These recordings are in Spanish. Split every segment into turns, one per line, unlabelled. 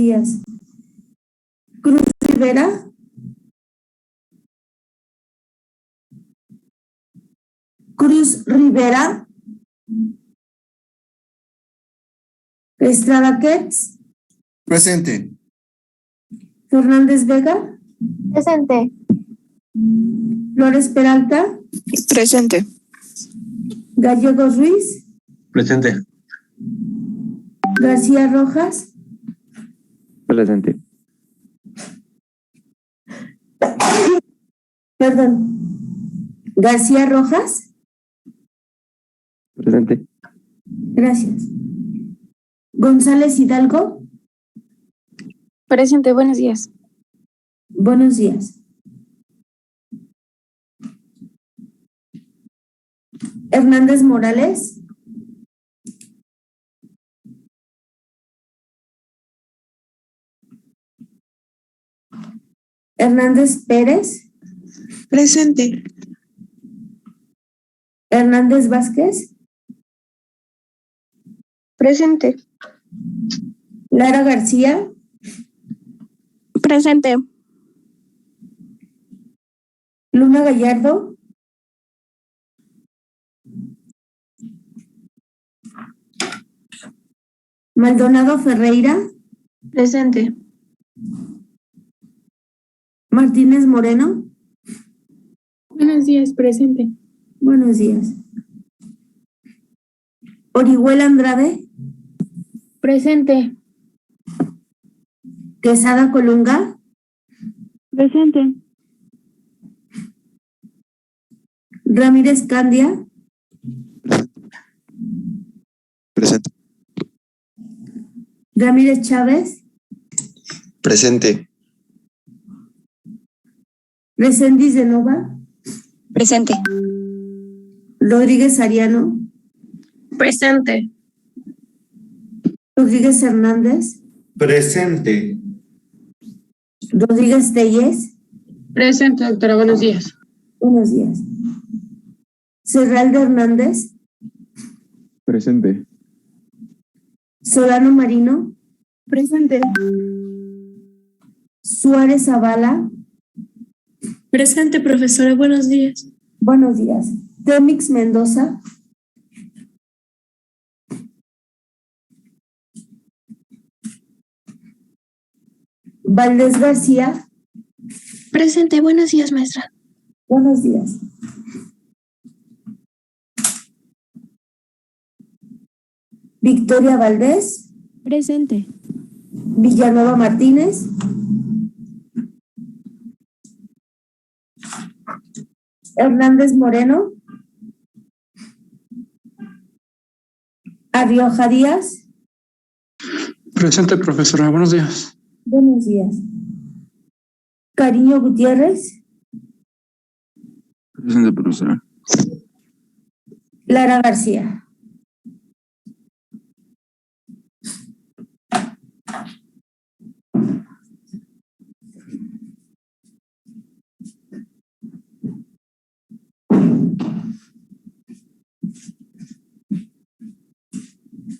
días. Cruz Rivera. Cruz Rivera. Estrada Ketz.
Presente.
Fernández Vega.
Presente.
Flores Peralta.
Presente.
Gallegos Ruiz.
Presente.
García Rojas.
Presente.
Perdón. García Rojas.
Presente.
Gracias. González Hidalgo.
Presente, buenos días.
Buenos días. Hernández Morales. Hernández Pérez.
Presente.
Hernández Vázquez.
Presente.
Lara García.
Presente.
Luna Gallardo. Maldonado Ferreira.
Presente.
Martínez Moreno.
Buenos días, presente.
Buenos días. Orihuela Andrade.
Presente.
Quesada Colunga.
Presente.
Ramírez Candia.
Presente.
Ramírez Chávez.
Presente.
Reséndiz de Nova.
Presente.
Rodríguez Ariano.
Presente.
Rodríguez Hernández.
Presente.
Rodríguez Telles.
Presente, doctora, buenos días.
Buenos días. Serraldo Hernández.
Presente.
Solano Marino.
Presente.
Suárez Zavala.
Presente, profesora, buenos días.
Buenos días. Temix Mendoza. Valdés García.
Presente, buenos días, maestra.
Buenos días. Victoria Valdés.
Presente.
Villanueva Martínez. Hernández Moreno. Arrioja Díaz.
Presente, profesora. Buenos días.
Buenos días. Cariño Gutiérrez.
Presente, profesora.
Lara García.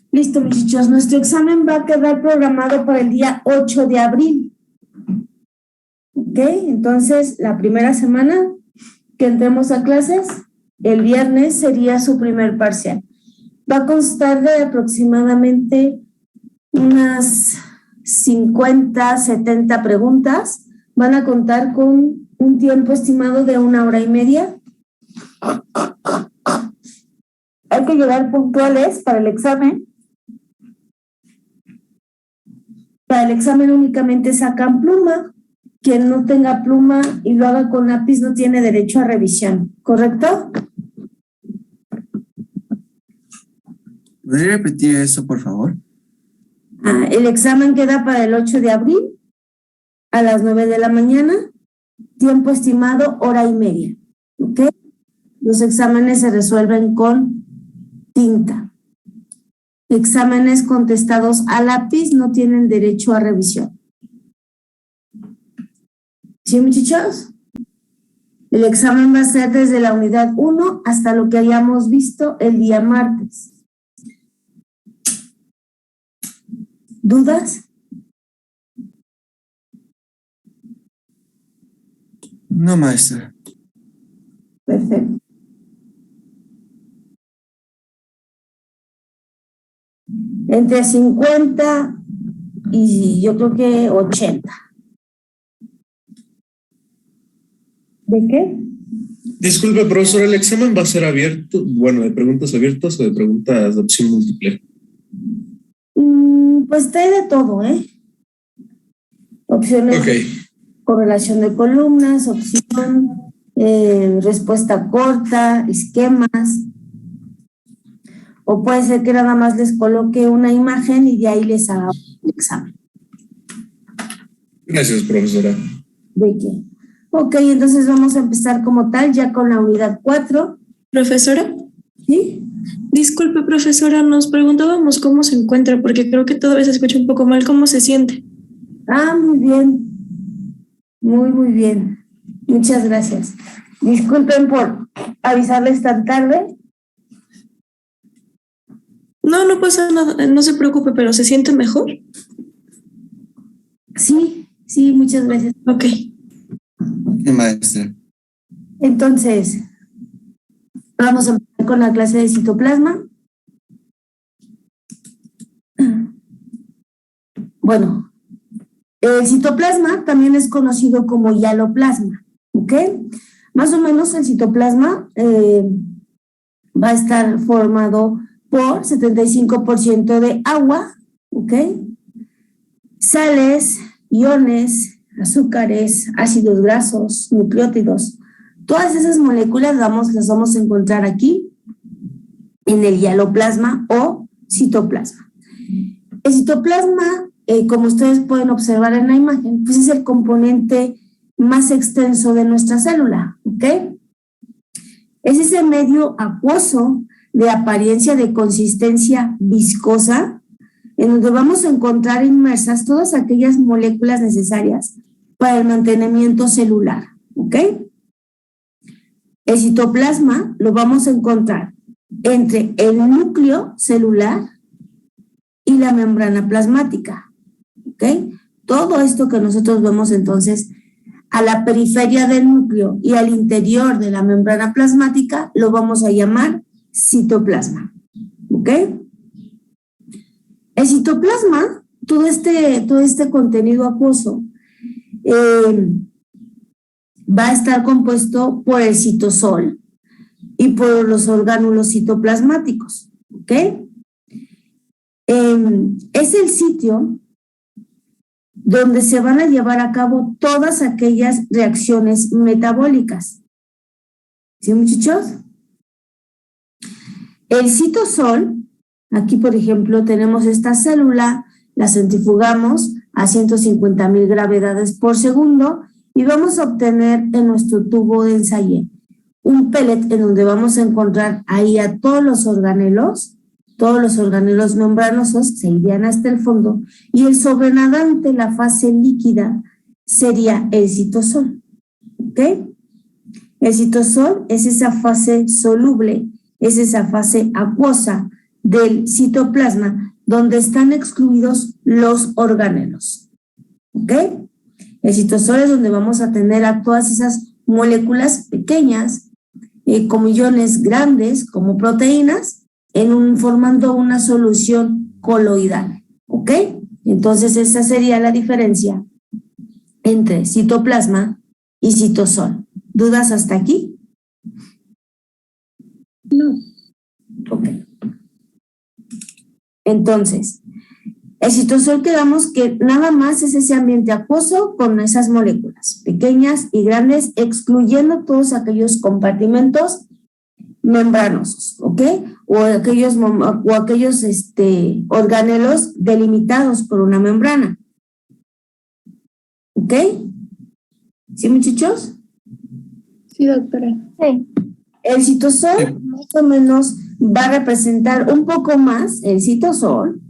Listo, muchachos. Nuestro examen va a quedar programado para el día 8 de abril. ¿Ok? Entonces, la primera semana que entremos a clases, el viernes sería su primer parcial. Va a constar de aproximadamente unas 50, 70 preguntas. Van a contar con un tiempo estimado de 1 hora y media. Hay que llegar puntuales para el examen. Para el examen únicamente sacan pluma. Quien no tenga pluma y lo haga con lápiz no tiene derecho a revisión, ¿correcto?
¿Podría repetir eso, por favor?
El examen queda para el 8 de abril a las 9 de la mañana. Tiempo estimado, 1 hora y media. ¿Ok? Los exámenes se resuelven con tinta. Exámenes contestados a lápiz no tienen derecho a revisión. ¿Sí, muchachos? El examen va a ser desde la unidad 1 hasta lo que hayamos visto el día martes. ¿Dudas?
No, maestra.
Perfecto. Entre 50 y yo creo que 80. ¿De qué?
Disculpe, profesor, ¿el examen va a ser abierto? Bueno, ¿de preguntas abiertas o de preguntas de opción múltiple?
Pues trae de todo, ¿eh? Opciones
Ok.
de correlación de columnas, opción, respuesta corta, esquemas. O puede ser que nada más les coloque una imagen y de ahí les haga un examen.
Gracias, profesora.
¿De qué? Ok, entonces vamos a empezar como tal ya con la unidad 4.
¿Profesora?
¿Sí?
Disculpe, profesora, nos preguntábamos cómo se encuentra, porque creo que todavía se escucha un poco mal. ¿Cómo se siente?
Muy bien. Muy bien. Muchas gracias. Disculpen por avisarles tan tarde.
No, no pasa nada, no se preocupe, pero ¿se siente mejor?
Sí, muchas gracias.
Ok.
Sí, maestra.
Entonces, vamos a empezar con la clase de citoplasma. Bueno, el citoplasma también es conocido como hialoplasma, ¿ok? Más o menos el citoplasma va a estar formado por 75% de agua, ¿ok? Sales, iones, azúcares, ácidos grasos, nucleótidos. Todas esas moléculas las vamos a encontrar aquí en el hialoplasma o citoplasma. El citoplasma, como ustedes pueden observar en la imagen, pues es el componente más extenso de nuestra célula, ¿ok? Es ese medio acuoso de apariencia de consistencia viscosa en donde vamos a encontrar inmersas todas aquellas moléculas necesarias para el mantenimiento celular, ¿ok? El citoplasma lo vamos a encontrar entre el núcleo celular y la membrana plasmática, ¿ok? Todo esto que nosotros vemos entonces a la periferia del núcleo y al interior de la membrana plasmática lo vamos a llamar citoplasma, ¿ok? El citoplasma, todo este contenido acuoso, va a estar compuesto por el citosol y por los orgánulos citoplasmáticos, ¿ok? Es el sitio donde se van a llevar a cabo todas aquellas reacciones metabólicas. ¿Sí, muchachos? El citosol, aquí por ejemplo tenemos esta célula, la centrifugamos a 150,000 gravedades por segundo y vamos a obtener en nuestro tubo de Ensayo un pellet en donde vamos a encontrar ahí a todos los organelos membranosos se irían hasta el fondo y el sobrenadante, la fase líquida, sería el citosol, ¿ok? El citosol es esa fase soluble, es esa fase acuosa del citoplasma donde están excluidos los organelos, ¿ok? El citosol es donde vamos a tener a todas esas moléculas pequeñas, como iones grandes, como proteínas, formando una solución coloidal, ¿ok? Entonces esa sería la diferencia entre citoplasma y citosol. ¿Dudas hasta aquí? No. Ok. Entonces, el citosol quedamos que nada más es ese ambiente acuoso con esas moléculas pequeñas y grandes, excluyendo todos aquellos compartimentos membranosos, ¿ok? O aquellos organelos delimitados por una membrana. ¿Ok? ¿Sí, muchachos?
Sí, doctora.
Sí. El citosol más o menos va a representar un poco más, el citosol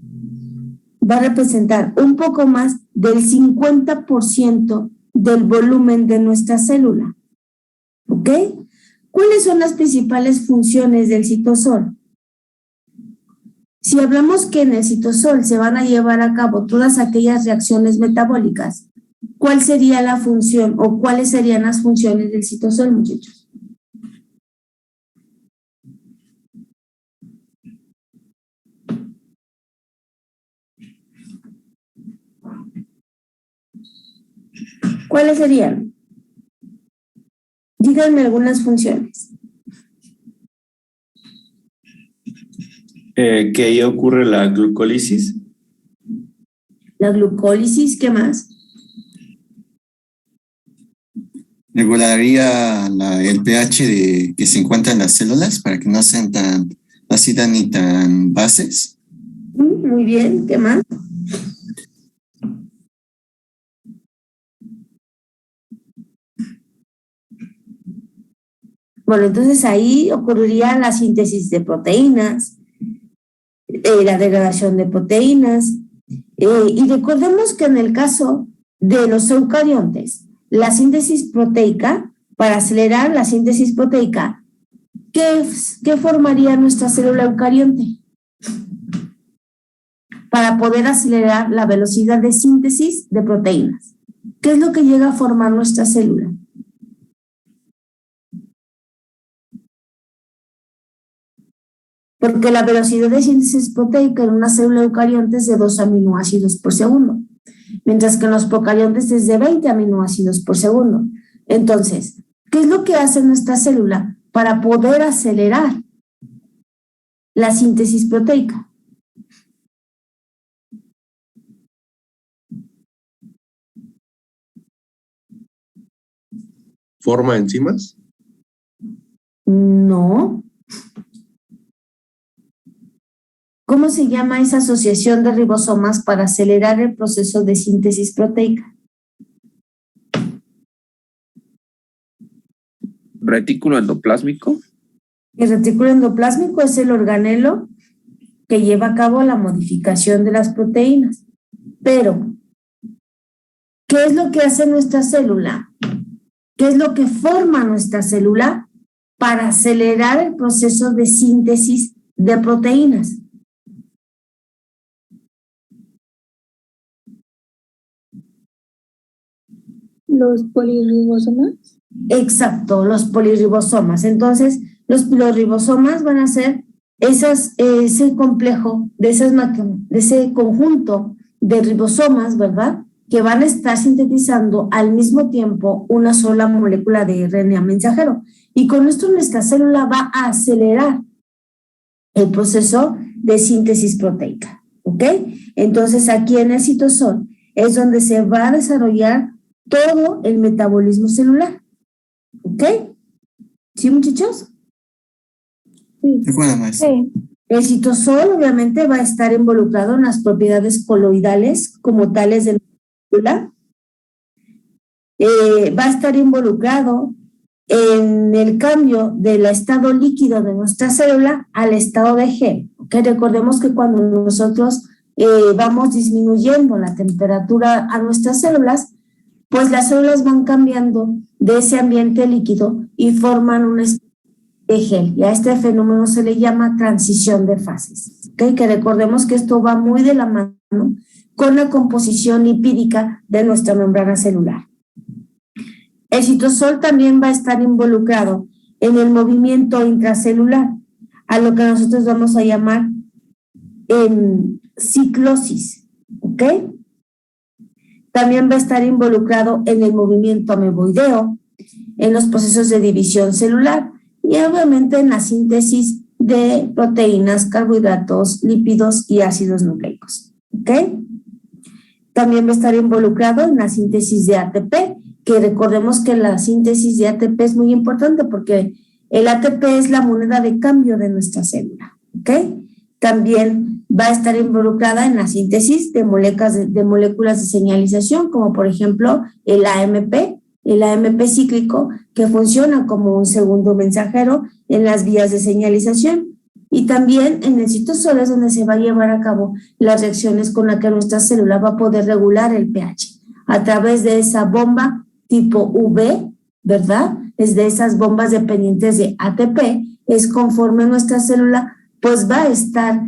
va a representar un poco más del 50% del volumen de nuestra célula. ¿Ok? ¿Cuáles son las principales funciones del citosol? Si hablamos que en el citosol se van a llevar a cabo todas aquellas reacciones metabólicas, ¿cuál sería la función o cuáles serían las funciones del citosol, muchachos? ¿Cuáles serían? Díganme algunas funciones.
Que ahí ocurre la glucólisis.
La glucólisis, ¿qué más?
Regularía el pH que se encuentra en las células para que no sean tan ácidas ni tan bases.
Muy bien, ¿qué más? Bueno, entonces ahí ocurriría la síntesis de proteínas, la degradación de proteínas, y recordemos que en el caso de los eucariontes, la síntesis proteica, para acelerar la síntesis proteica, ¿qué formaría nuestra célula eucarionte? Para poder acelerar la velocidad de síntesis de proteínas. ¿Qué es lo que llega a formar nuestra célula? Porque la velocidad de síntesis proteica en una célula eucarionte es de 2 aminoácidos por segundo, mientras que en los procariontes es de 20 aminoácidos por segundo. Entonces, ¿qué es lo que hace nuestra célula para poder acelerar la síntesis proteica?
¿Forma enzimas?
No. ¿Cómo se llama esa asociación de ribosomas para acelerar el proceso de síntesis proteica?
Retículo endoplásmico.
El retículo endoplásmico es el organelo que lleva a cabo la modificación de las proteínas. Pero, ¿qué es lo que hace nuestra célula? ¿Qué es lo que forma nuestra célula para acelerar el proceso de síntesis de proteínas?
¿Los polirribosomas?
Exacto, los polirribosomas. Entonces, los ribosomas van a ser ese complejo, de ese conjunto de ribosomas, ¿verdad? Que van a estar sintetizando al mismo tiempo una sola molécula de RNA mensajero. Y con esto nuestra célula va a acelerar el proceso de síntesis proteica, ¿ok? Entonces, aquí en el citosol es donde se va a desarrollar todo el metabolismo celular, ¿ok? ¿Sí, muchachos?
¿De acuerdo, maestra?
Sí.
El citosol obviamente va a estar involucrado en las propiedades coloidales como tales de la célula. Va a estar involucrado en el cambio del estado líquido de nuestra célula al estado de gel. ¿Okay? Recordemos que cuando nosotros vamos disminuyendo la temperatura a nuestras células, pues las células van cambiando de ese ambiente líquido y forman un estado de gel. Y a este fenómeno se le llama transición de fases. ¿Okay? Que recordemos que esto va muy de la mano con la composición lipídica de nuestra membrana celular. El citosol también va a estar involucrado en el movimiento intracelular, a lo que nosotros vamos a llamar ciclosis, ¿ok? También va a estar involucrado en el movimiento ameboideo, en los procesos de división celular y obviamente en la síntesis de proteínas, carbohidratos, lípidos y ácidos nucleicos, ¿ok? También va a estar involucrado en la síntesis de ATP, que recordemos que la síntesis de ATP es muy importante porque el ATP es la moneda de cambio de nuestra célula, ¿ok? También va a estar involucrada en la síntesis de moléculas de señalización, como por ejemplo el AMP cíclico, que funciona como un segundo mensajero en las vías de señalización. Y también en el citosol es donde se va a llevar a cabo las reacciones con las que nuestra célula va a poder regular el pH a través de esa bomba tipo UV, ¿verdad? Es de esas bombas dependientes de ATP, es conforme nuestra célula pues va a estar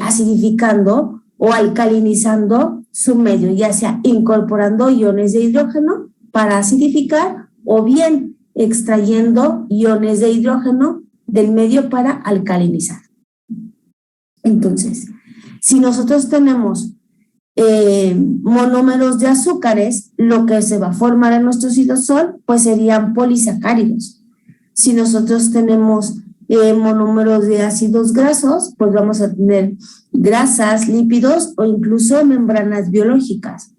acidificando o alcalinizando su medio, ya sea incorporando iones de hidrógeno para acidificar o bien extrayendo iones de hidrógeno del medio para alcalinizar. Entonces, si nosotros tenemos monómeros de azúcares, lo que se va a formar en nuestro citosol pues serían polisacáridos. Si nosotros tenemos monómeros de ácidos grasos, pues vamos a tener grasas, lípidos o incluso membranas biológicas.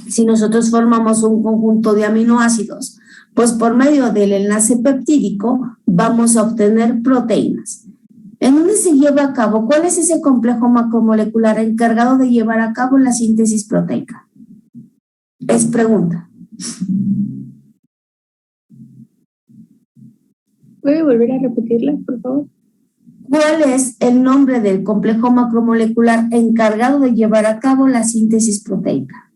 Si nosotros formamos un conjunto de aminoácidos, pues por medio del enlace peptídico vamos a obtener proteínas. ¿En dónde se lleva a cabo? ¿Cuál es ese complejo macromolecular encargado de llevar a cabo la síntesis proteica? Es pregunta.
¿Puede volver a repetirla, por favor?
¿Cuál es el nombre del complejo macromolecular encargado de llevar a cabo la síntesis proteica?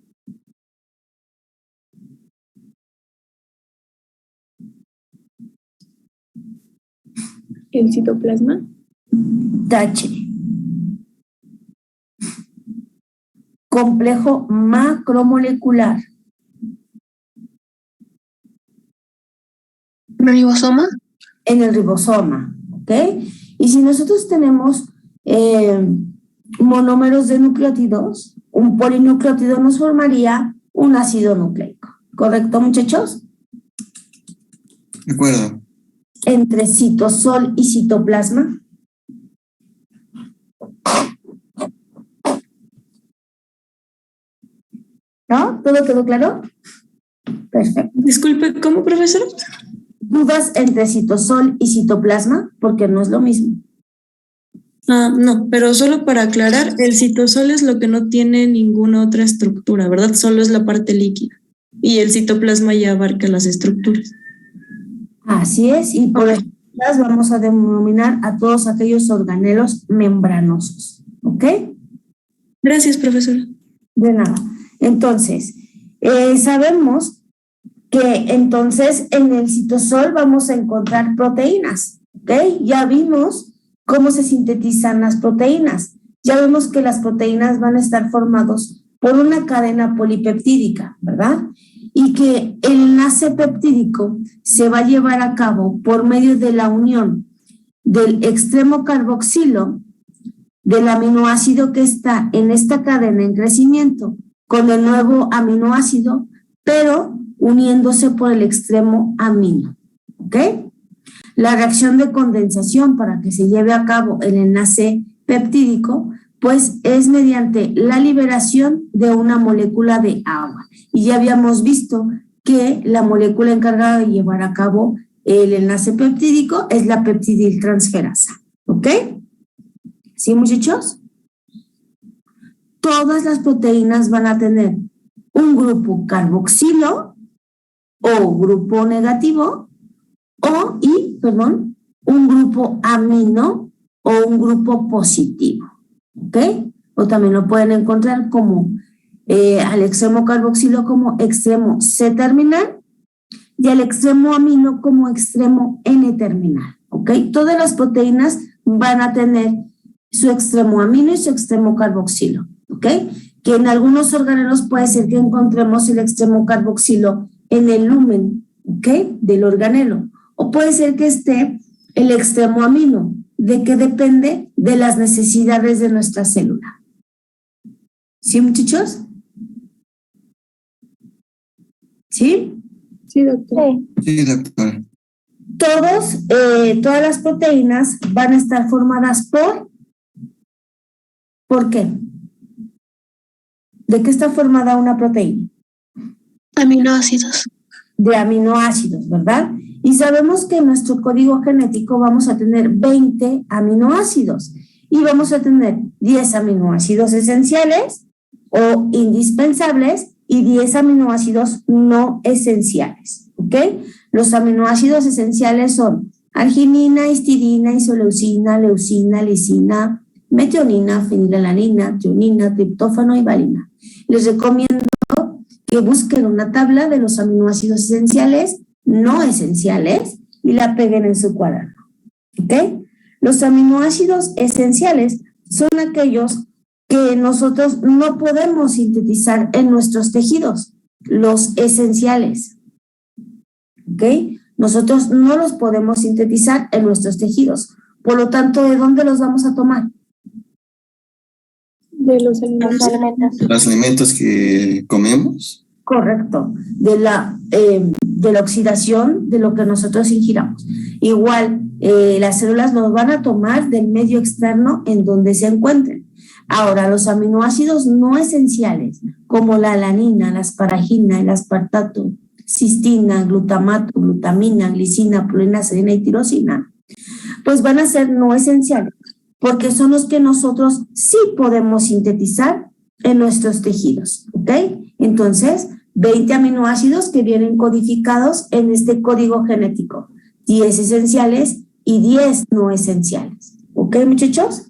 ¿El citoplasma?
Tache. Complejo macromolecular.
¿Ribosoma?
En el ribosoma, ¿ok? Y si nosotros tenemos monómeros de nucleótidos, un polinucleótido nos formaría un ácido nucleico. ¿Correcto, muchachos?
De acuerdo.
Entre citosol y citoplasma. ¿No? ¿Todo quedó claro? Perfecto.
Disculpe, ¿cómo, profesor?
¿Dudas entre citosol y citoplasma? Porque no es lo mismo.
No, pero solo para aclarar, el citosol es lo que no tiene ninguna otra estructura, ¿verdad? Solo es la parte líquida. Y el citoplasma ya abarca las estructuras.
Así es, y por eso vamos a denominar a todos aquellos organelos membranosos. ¿Ok?
Gracias, profesora.
De nada. Entonces, sabemos que entonces en el citosol vamos a encontrar proteínas. ¿Ok? Ya vimos cómo se sintetizan las proteínas. Ya vemos que las proteínas van a estar formadas por una cadena polipeptídica, ¿verdad? Y que el enlace peptídico se va a llevar a cabo por medio de la unión del extremo carboxilo del aminoácido que está en esta cadena en crecimiento con el nuevo aminoácido, pero uniéndose por el extremo amino, ¿ok? La reacción de condensación para que se lleve a cabo el enlace peptídico pues es mediante la liberación de una molécula de agua. Y ya habíamos visto que la molécula encargada de llevar a cabo el enlace peptídico es la peptidiltransferasa. ¿Ok? ¿Sí, muchachos? Todas las proteínas van a tener un grupo carboxilo o grupo negativo un grupo amino o un grupo positivo. ¿Ok? O también lo pueden encontrar como al extremo carboxilo como extremo C terminal y al extremo amino como extremo N terminal. ¿Ok? Todas las proteínas van a tener su extremo amino y su extremo carboxilo. ¿Ok? Que en algunos organelos puede ser que encontremos el extremo carboxilo en el lumen, ¿ok? Del organelo. O puede ser que esté el extremo amino. ¿De qué depende? De las necesidades de nuestra célula. ¿Sí, muchachos? ¿Sí?
Sí, doctor.
Sí, doctor.
Todas las proteínas van a estar formadas ¿por qué? ¿De qué está formada una proteína?
Aminoácidos.
De aminoácidos, ¿verdad? Y sabemos que en nuestro código genético vamos a tener 20 aminoácidos y vamos a tener 10 aminoácidos esenciales o indispensables y 10 aminoácidos no esenciales, ¿ok? Los aminoácidos esenciales son arginina, histidina, isoleucina, leucina, lisina, metionina, fenilalanina, trionina, triptófano y valina. Les recomiendo que busquen una tabla de los aminoácidos esenciales, no esenciales, y la peguen en su cuaderno. ¿Ok? Los aminoácidos esenciales son aquellos que nosotros no podemos sintetizar en nuestros tejidos, los esenciales. ¿Ok? Nosotros no los podemos sintetizar en nuestros tejidos. Por lo tanto, ¿de dónde los vamos a tomar?
De los alimentos.
Los alimentos que comemos.
Correcto, de la oxidación de lo que nosotros ingiramos. Igual, las células los van a tomar del medio externo en donde se encuentren. Ahora, los aminoácidos no esenciales, como la alanina, la asparagina, el aspartato, cistina, glutamato, glutamina, glicina, prolina, serina y tirosina, pues van a ser no esenciales, porque son los que nosotros sí podemos sintetizar en nuestros tejidos, ¿ok? Entonces, 20 aminoácidos que vienen codificados en este código genético, 10 esenciales y 10 no esenciales, ¿ok, muchachos?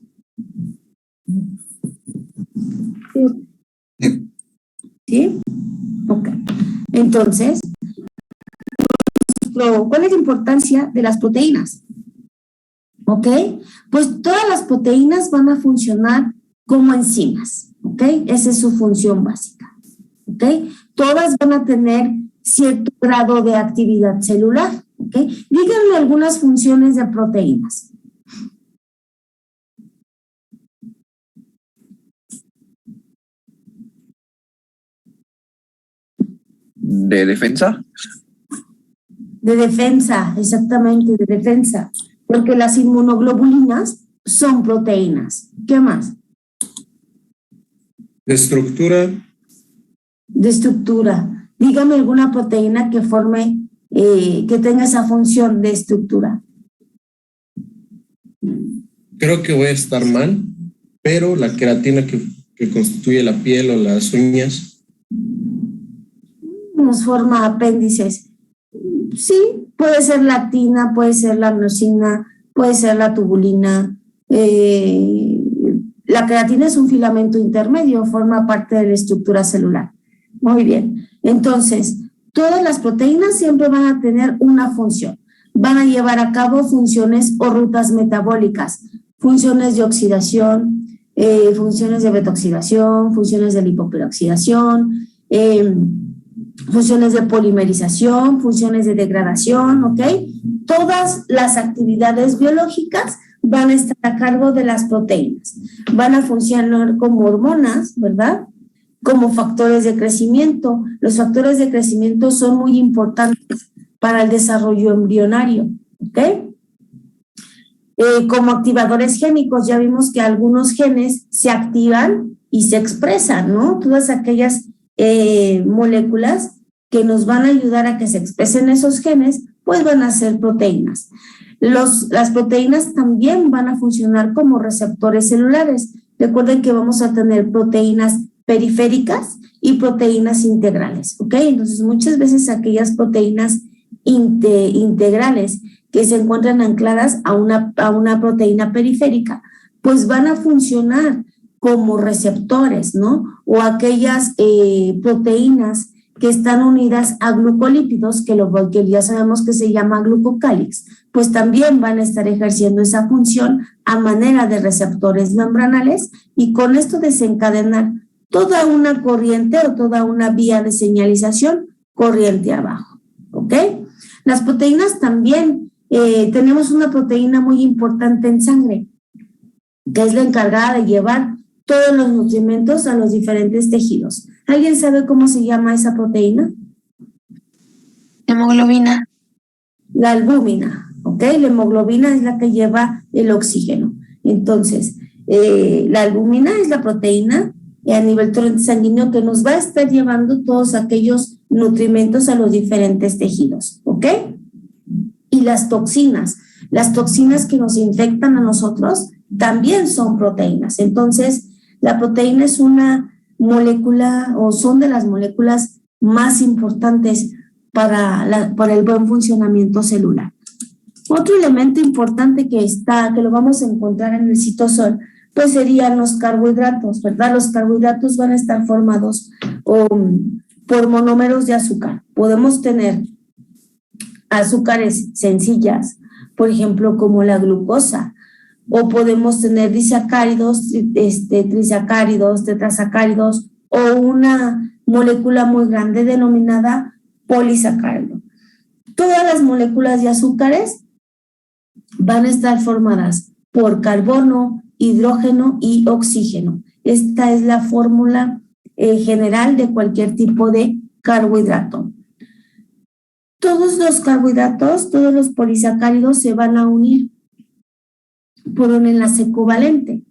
¿Sí? Ok. Entonces, ¿cuál es la importancia de las proteínas? ¿Ok? Pues todas las proteínas van a funcionar como enzimas, ¿ok? Esa es su función básica, ¿ok? Todas van a tener cierto grado de actividad celular, ¿ok? Díganme algunas funciones de proteínas.
¿De defensa?
De defensa, exactamente, de defensa, porque las inmunoglobulinas son proteínas. ¿Qué más?
De estructura.
De estructura. Dígame alguna proteína que forme, que tenga esa función de estructura.
Creo que voy a estar mal, pero la queratina que constituye la piel o las uñas.
Nos forma apéndices. Sí, puede ser la actina, puede ser la miosina, puede ser la tubulina. La queratina es un filamento intermedio, forma parte de la estructura celular. Muy bien. Entonces, todas las proteínas siempre van a tener una función. Van a llevar a cabo funciones o rutas metabólicas, funciones de oxidación, funciones de beta-oxidación, funciones de lipoperoxidación, funciones de polimerización, funciones de degradación, ¿ok? Todas las actividades biológicas van a estar a cargo de las proteínas. Van a funcionar como hormonas, ¿verdad? Como factores de crecimiento. Los factores de crecimiento son muy importantes para el desarrollo embrionario, ¿ok? Como activadores génicos, ya vimos que algunos genes se activan y se expresan, ¿no? Todas aquellas moléculas que nos van a ayudar a que se expresen esos genes, pues van a ser proteínas. Las proteínas también van a funcionar como receptores celulares. Recuerden que vamos a tener proteínas periféricas y proteínas integrales, ¿ok? Entonces, muchas veces aquellas proteínas integrales que se encuentran ancladas a una proteína periférica, pues van a funcionar como receptores, ¿no? O aquellas proteínas que están unidas a glucolípidos, que ya sabemos que se llama glucocálix, pues también van a estar ejerciendo esa función a manera de receptores membranales y con esto desencadenar toda una corriente o toda una vía de señalización corriente abajo, ¿ok? Las proteínas también, tenemos una proteína muy importante en sangre, que es la encargada de llevar todos los nutrimentos a los diferentes tejidos. ¿Alguien sabe cómo se llama esa proteína?
Hemoglobina.
La albúmina, ¿ok? La hemoglobina es la que lleva el oxígeno. Entonces, la albúmina es la proteína a nivel torrente sanguíneo que nos va a estar llevando todos aquellos nutrimentos a los diferentes tejidos, ¿ok? Y las toxinas que nos infectan a nosotros también son proteínas. Entonces, la proteína es una molécula o son de las moléculas más importantes para el buen funcionamiento celular. Otro elemento importante que lo vamos a encontrar en el citosol, pues serían los carbohidratos, ¿verdad? Los carbohidratos van a estar formados por monómeros de azúcar. Podemos tener azúcares sencillas, por ejemplo, como la glucosa. o podemos tener disacáridos, trisacáridos, tetrasacáridos o una molécula muy grande denominada polisacárido. Todas las moléculas de azúcares van a estar formadas por carbono, hidrógeno y oxígeno. Esta es la fórmula general de cualquier tipo de carbohidrato. Todos los carbohidratos, todos los polisacáridos se van a unir por un enlace covalente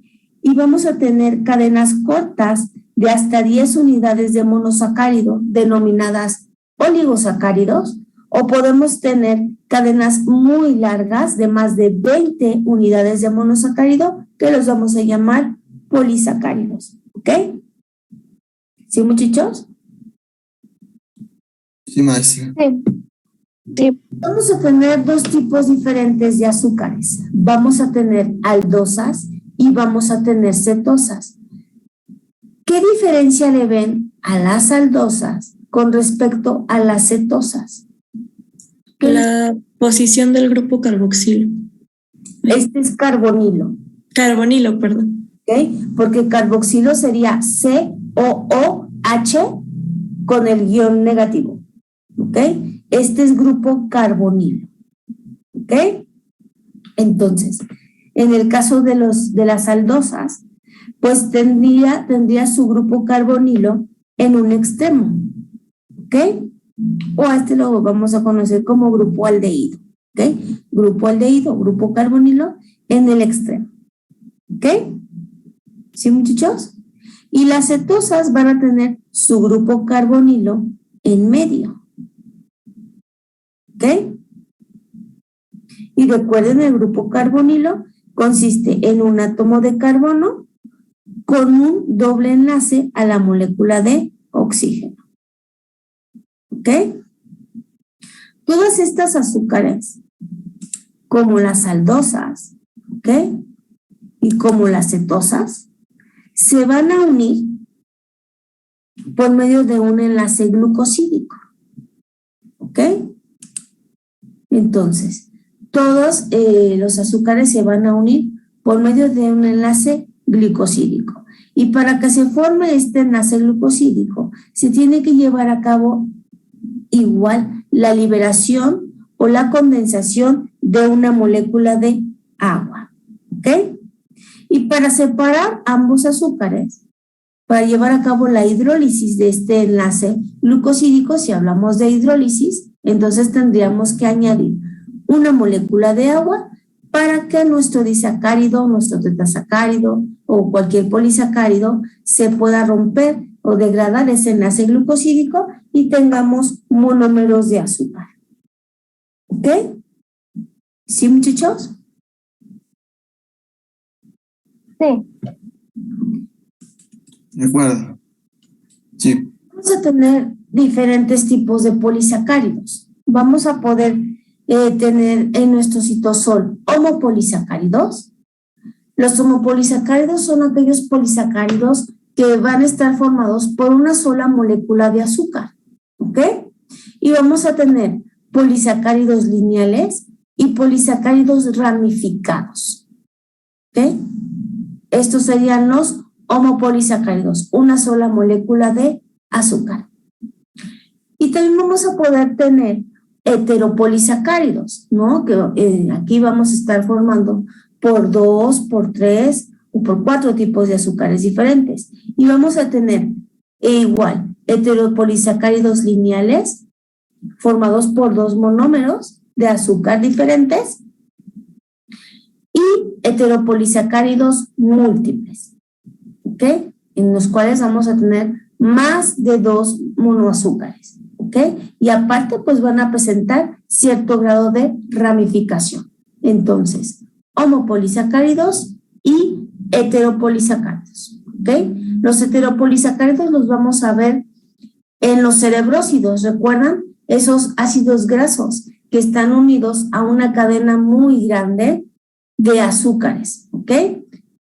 y vamos a tener cadenas cortas de hasta 10 unidades de monosacárido denominadas oligosacáridos, o podemos tener cadenas muy largas de más de 20 unidades de monosacárido que los vamos a llamar polisacáridos. ¿Ok? ¿Sí, muchachos?
Sí, maestra.
Sí. Sí.
Vamos a tener dos tipos diferentes de azúcares. Vamos a tener aldosas y vamos a tener cetosas. ¿Qué diferencia le ven a las aldosas con respecto a las cetosas?
La posición del grupo carboxilo.
Este es carbonilo.
Carbonilo, perdón.
¿Ok? Porque carboxilo sería COOH con el guión negativo. ¿Ok? Este es grupo carbonilo. ¿Ok? Entonces, en el caso de las aldosas, pues tendría su grupo carbonilo en un extremo. ¿Ok? O a este lo vamos a conocer como grupo aldehído. ¿Ok? Grupo aldehído, grupo carbonilo en el extremo. ¿Ok? ¿Sí, muchachos? Y las cetosas van a tener su grupo carbonilo en medio. ¿Ok? Y recuerden, el grupo carbonilo consiste en un átomo de carbono con un doble enlace a la molécula de oxígeno. ¿Ok? Todas estas azúcares, como las aldosas, ¿ok? Y como las cetosas, se van a unir por medio de un enlace glucosídico. ¿Ok? Entonces, todos los azúcares se van a unir por medio de un enlace glicosídico. Y para que se forme este enlace glucosídico, se tiene que llevar a cabo igual la liberación o la condensación de una molécula de agua. ¿Ok? Y para separar ambos azúcares, para llevar a cabo la hidrólisis de este enlace glucosídico, si hablamos de hidrólisis, entonces tendríamos que añadir una molécula de agua para que nuestro disacárido, nuestro tetrasacárido o cualquier polisacárido se pueda romper o degradar ese enlace glucosídico y tengamos monómeros de azúcar. ¿Ok? ¿Sí, muchachos?
Sí.
De acuerdo. Sí.
Vamos a tener diferentes tipos de polisacáridos. Vamos a poder tener en nuestro citosol homopolisacáridos. Los homopolisacáridos son aquellos polisacáridos que van a estar formados por una sola molécula de azúcar. ¿Ok? Y vamos a tener polisacáridos lineales y polisacáridos ramificados. ¿Ok? Estos serían los homopolisacáridos, una sola molécula de azúcar. Y también vamos a poder tener heteropolisacáridos, ¿no? Que aquí vamos a estar formando por 2, por 3 o por 4 tipos de azúcares diferentes. Y vamos a tener igual heteropolisacáridos lineales formados por 2 monómeros de azúcar diferentes y heteropolisacáridos múltiples, ¿ok? En los cuales vamos a tener más de 2 monoazúcares, ¿ok? Y aparte, pues van a presentar cierto grado de ramificación. Entonces, homopolisacáridos y heteropolisacáridos, ¿ok? Los heteropolisacáridos los vamos a ver en los cerebrósidos, ¿recuerdan? Esos ácidos grasos que están unidos a una cadena muy grande de azúcares, ¿ok?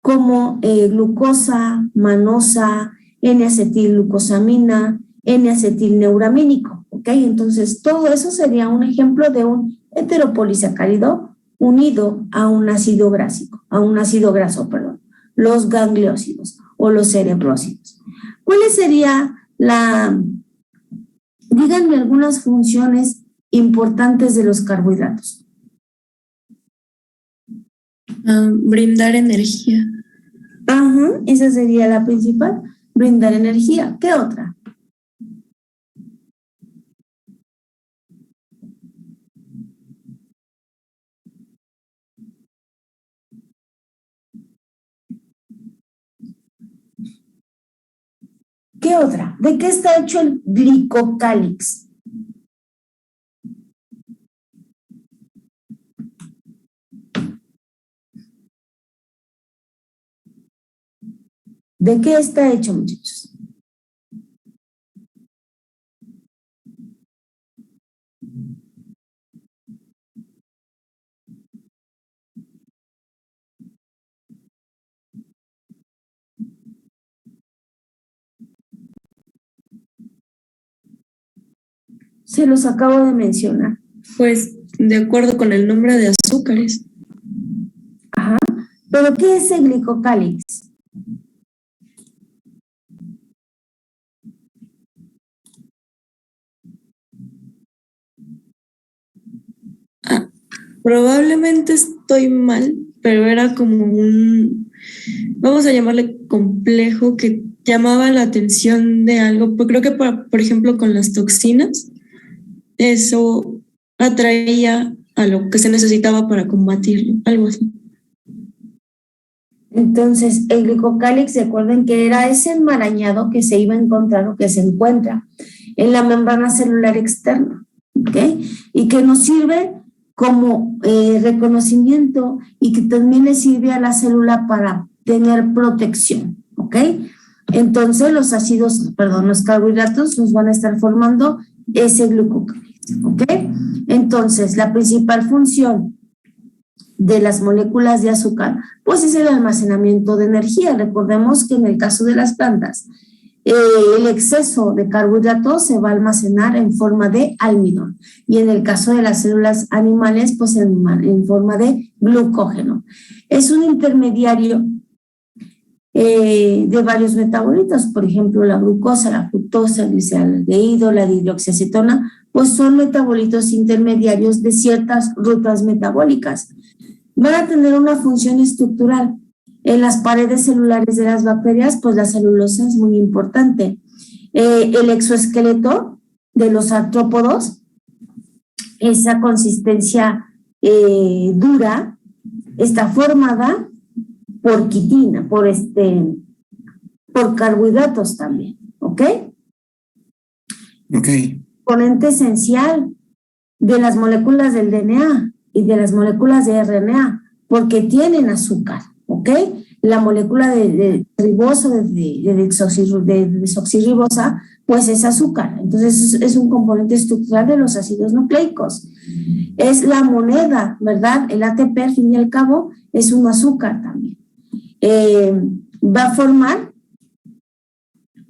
Como glucosa, manosa, N-acetilglucosamina, N-acetilneuramínico, ¿ok? Entonces, todo eso sería un ejemplo de un heteropolisacárido unido a un ácido graso, los gangliósidos o los cerebrósidos. ¿Cuáles serían díganme algunas funciones importantes de los carbohidratos?
Brindar energía.
Ajá, esa sería la principal, brindar energía. ¿Qué otra? ¿Qué otra? ¿De qué está hecho el glicocálix? ¿De qué está hecho, muchachos? Se los acabo de mencionar.
Pues de acuerdo con el nombre de azúcares.
Ajá. ¿Pero qué es el glicocálix?
Probablemente estoy mal, pero era como vamos a llamarle complejo, que llamaba la atención de algo. Pues creo que, por ejemplo, con las toxinas, eso atraía a lo que se necesitaba para combatirlo, algo así.
Entonces, el glicocálix, recuerden que era ese enmarañado que se iba a encontrar o que se encuentra en la membrana celular externa, ¿ok? Y que nos sirve como reconocimiento y que también le sirve a la célula para tener protección, ¿ok? Entonces, los carbohidratos nos van a estar formando ese glucocálix, ¿ok? Entonces, la principal función de las moléculas de azúcar, pues es el almacenamiento de energía. Recordemos que en el caso de las plantas, el exceso de carbohidratos se va a almacenar en forma de almidón y en el caso de las células animales, pues en forma de glucógeno. Es un intermediario de varios metabolitos, por ejemplo, la glucosa, la fructosa, el glicaldehído, la dihidroxiacetona, pues son metabolitos intermediarios de ciertas rutas metabólicas. Van a tener una función estructural. En las paredes celulares de las bacterias, pues la celulosa es muy importante. El exoesqueleto de los artrópodos, esa consistencia dura, está formada por quitina, por carbohidratos también, ¿ok?
Ok.
Componente esencial de las moléculas del DNA y de las moléculas de RNA, porque tienen azúcar, ¿ok? La molécula de ribosa, de desoxirribosa, pues es azúcar. Entonces es un componente estructural de los ácidos nucleicos. Es la moneda, ¿verdad? El ATP, al fin y al cabo, es un azúcar también. Va a formar,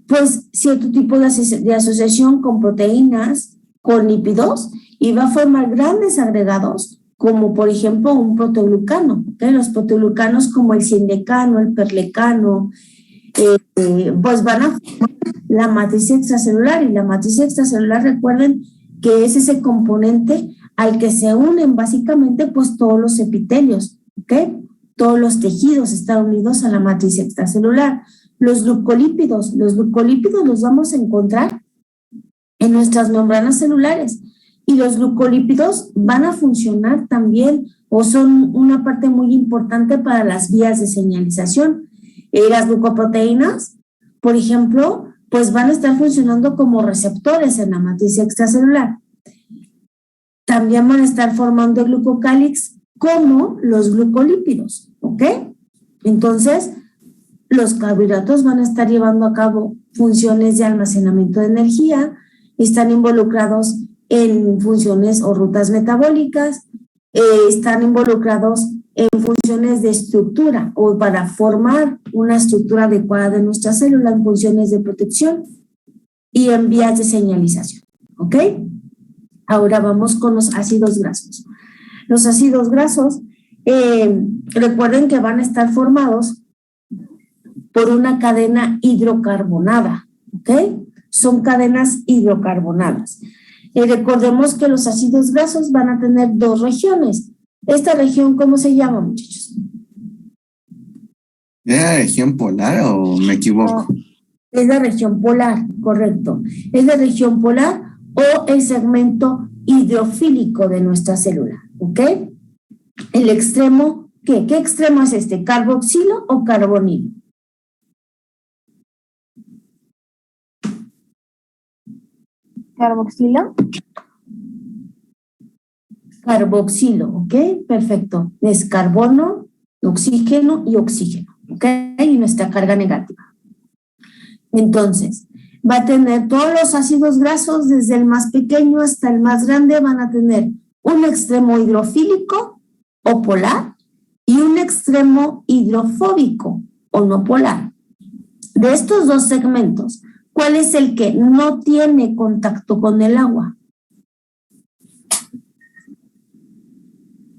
pues, cierto tipo de asociación con proteínas, con lípidos, y va a formar grandes agregados, como por ejemplo un proteoglucano, ¿okay? Los proteoglucanos como el sindecano, el perlecano, pues van a formar la matriz extracelular, y la matriz extracelular, recuerden que es ese componente al que se unen básicamente pues todos los epitelios, ¿ok? Todos los tejidos están unidos a la matriz extracelular. Los glucolípidos los vamos a encontrar en nuestras membranas celulares. Y los glucolípidos van a funcionar también o son una parte muy importante para las vías de señalización. Las glucoproteínas, por ejemplo, pues van a estar funcionando como receptores en la matriz extracelular. También van a estar formando el glucocálix como los glucolípidos, ¿ok? Entonces, los carbohidratos van a estar llevando a cabo funciones de almacenamiento de energía, están involucrados en funciones o rutas metabólicas, están involucrados en funciones de estructura o para formar una estructura adecuada de nuestra célula, en funciones de protección y en vías de señalización, ¿ok? Ahora vamos con los ácidos grasos. Los ácidos grasos, recuerden que van a estar formados por una cadena hidrocarbonada, ¿ok? Son cadenas hidrocarbonadas. Recordemos que los ácidos grasos van a tener dos regiones. ¿Esta región cómo se llama, muchachos?
¿Era la región polar o me equivoco?
Es la región polar, correcto. Es la región polar o el segmento hidrofílico de nuestra célula, ¿ok? El extremo, ¿qué extremo es este? ¿Carboxilo o carbonilo?
Carboxilo.
Carboxilo, ¿ok? Perfecto. Es carbono, oxígeno y oxígeno, ¿ok? Y nuestra carga negativa. Entonces, va a tener todos los ácidos grasos, desde el más pequeño hasta el más grande, van a tener un extremo hidrofílico o polar y un extremo hidrofóbico o no polar. De estos dos segmentos, ¿cuál es el que no tiene contacto con el agua?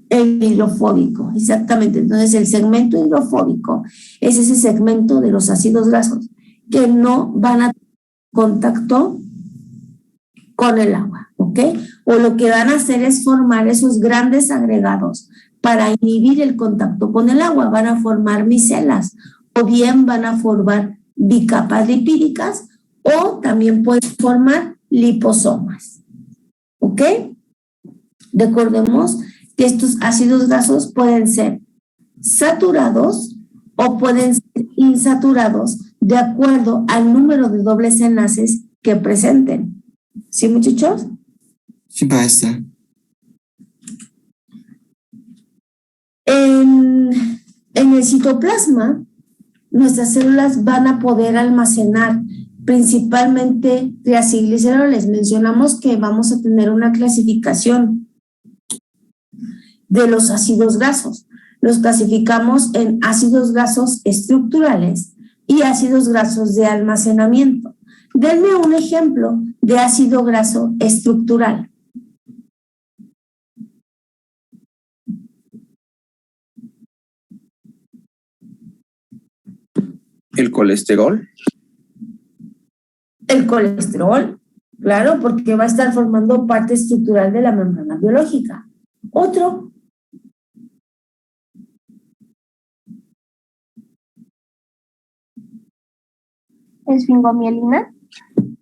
El hidrofóbico, exactamente. Entonces, el segmento hidrofóbico es ese segmento de los ácidos grasos que no van a tener contacto con el agua, ¿ok? O lo que van a hacer es formar esos grandes agregados para inhibir el contacto con el agua. Van a formar micelas o bien van a formar bicapas lipídicas o también pueden formar liposomas, ¿ok? Recordemos que estos ácidos grasos pueden ser saturados o pueden ser insaturados de acuerdo al número de dobles enlaces que presenten. ¿Sí, muchachos?
Sí, maestra.
En el citoplasma, nuestras células van a poder almacenar principalmente triacilgliceroles. Mencionamos que vamos a tener una clasificación de los ácidos grasos. Los clasificamos en ácidos grasos estructurales y ácidos grasos de almacenamiento. Denme un ejemplo de ácido graso estructural.
El colesterol.
El colesterol, claro, porque va a estar formando parte estructural de la membrana biológica. Otro.
Esfingomielina.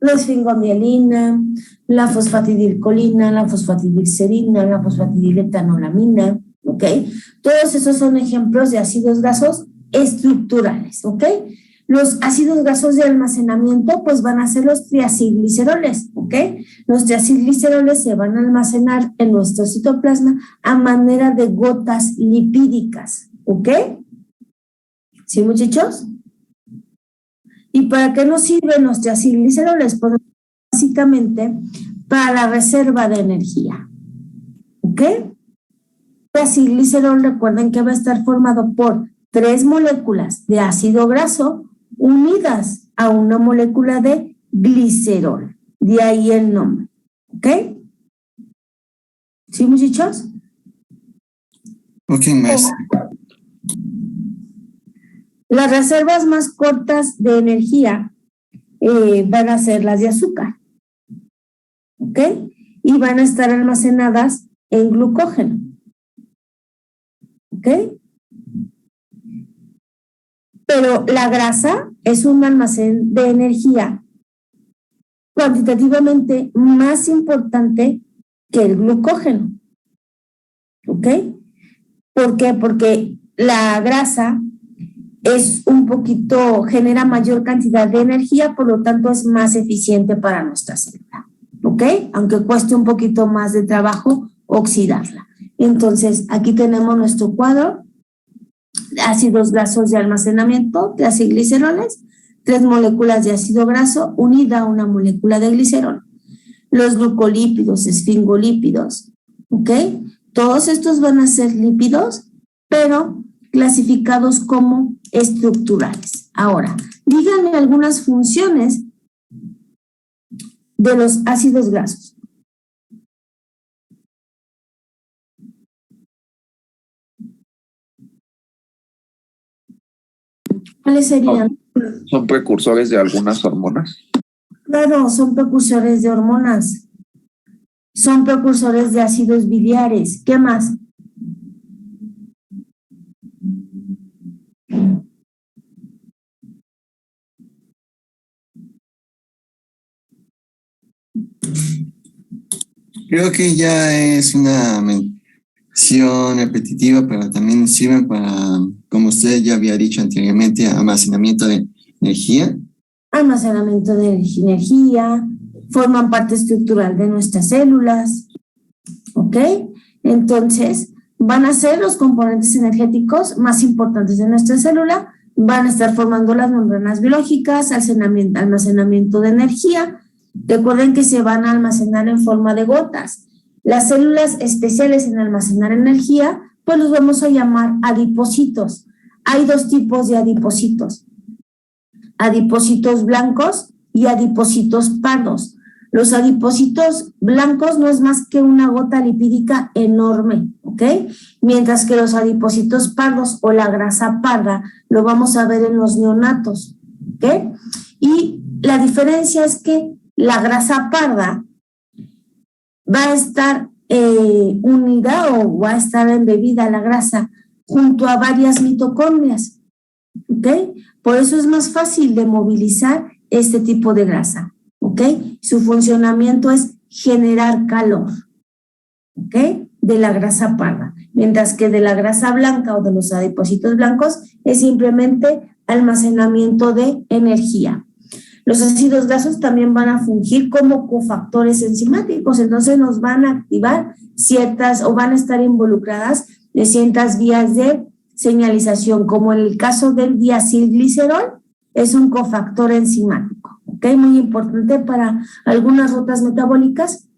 La esfingomielina, la fosfatidilcolina, la fosfatidilserina, la fosfatidiletolamina, ¿ok? Todos esos son ejemplos de ácidos grasos estructurales, ¿ok? Los ácidos grasos de almacenamiento pues van a ser los triacilgliceroles, ¿ok? Los triacilgliceroles se van a almacenar en nuestro citoplasma a manera de gotas lipídicas, ¿ok? ¿Sí, muchachos? ¿Y para qué nos sirven los triacilgliceroles? Pues básicamente para la reserva de energía, ¿ok? Triacilglicerol, recuerden que va a estar formado por 3 moléculas de ácido graso unidas a una molécula de glicerol. De ahí el nombre. ¿Ok? ¿Sí, muchachos?
Ok, maestra.
Las reservas más cortas de energía van a ser las de azúcar. ¿Ok? Y van a estar almacenadas en glucógeno. ¿Ok? Pero la grasa es un almacén de energía cuantitativamente más importante que el glucógeno. ¿Ok? ¿Por qué? Porque la grasa es un poquito, genera mayor cantidad de energía, por lo tanto es más eficiente para nuestra célula. ¿Ok? Aunque cueste un poquito más de trabajo oxidarla. Entonces, aquí tenemos nuestro cuadro. Ácidos grasos de almacenamiento, triacilgliceroles, 3 moléculas de ácido graso unida a una molécula de glicerol. Los glucolípidos, esfingolípidos, ¿ok? Todos estos van a ser lípidos, pero clasificados como estructurales. Ahora, díganme algunas funciones de los ácidos grasos. ¿Cuáles serían?
¿Son precursores de algunas hormonas?
Claro, son precursores de hormonas. Son precursores de ácidos biliares. ¿Qué más?
Creo que ya es una mención repetitiva, pero también sirven para, como usted ya había dicho anteriormente, almacenamiento de energía.
Almacenamiento de energía, forman parte estructural de nuestras células, ¿ok? Entonces, van a ser los componentes energéticos más importantes de nuestra célula, van a estar formando las membranas biológicas, almacenamiento de energía. Recuerden que se van a almacenar en forma de gotas. Las células especiales en almacenar energía, pues los vamos a llamar adipocitos. Hay dos tipos de adipocitos: adipocitos blancos y adipocitos pardos. Los adipocitos blancos no es más que una gota lipídica enorme, ¿ok? Mientras que los adipocitos pardos o la grasa parda lo vamos a ver en los neonatos, ¿ok? Y la diferencia es que la grasa parda va a estar unida o va a estar embebida la grasa junto a varias mitocondrias, ¿ok? Por eso es más fácil de movilizar este tipo de grasa, ¿ok? Su funcionamiento es generar calor, ¿ok? De la grasa parda, mientras que de la grasa blanca o de los adipocitos blancos es simplemente almacenamiento de energía. Los ácidos grasos también van a fungir como cofactores enzimáticos, entonces nos van a activar ciertas o van a estar involucradas de ciertas vías de señalización, como en el caso del diacilglicerol, es un cofactor enzimático, ¿ok? Muy importante para algunas rutas metabólicas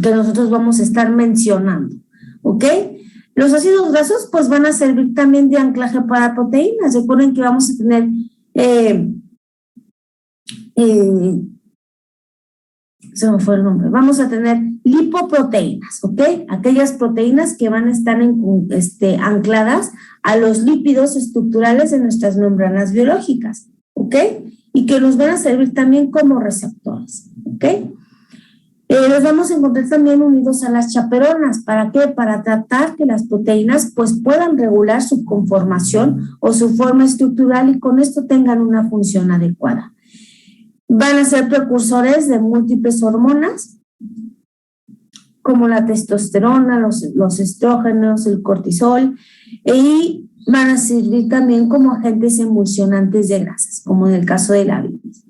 que nosotros vamos a estar mencionando, ¿ok? Los ácidos grasos pues van a servir también de anclaje para proteínas. Recuerden que vamos a tener se me fue el nombre, vamos a tener lipoproteínas, ¿ok? Aquellas proteínas que van a estar ancladas a los lípidos estructurales de nuestras membranas biológicas, ¿ok? Y que nos van a servir también como receptores, ¿ok? Los vamos a encontrar también unidos a las chaperonas. ¿Para qué? Para tratar que las proteínas pues puedan regular su conformación o su forma estructural y con esto tengan una función adecuada. Van a ser precursores de múltiples hormonas, como la testosterona, los estrógenos, el cortisol, y van a servir también como agentes emulsionantes de grasas, como en el caso de la bilis.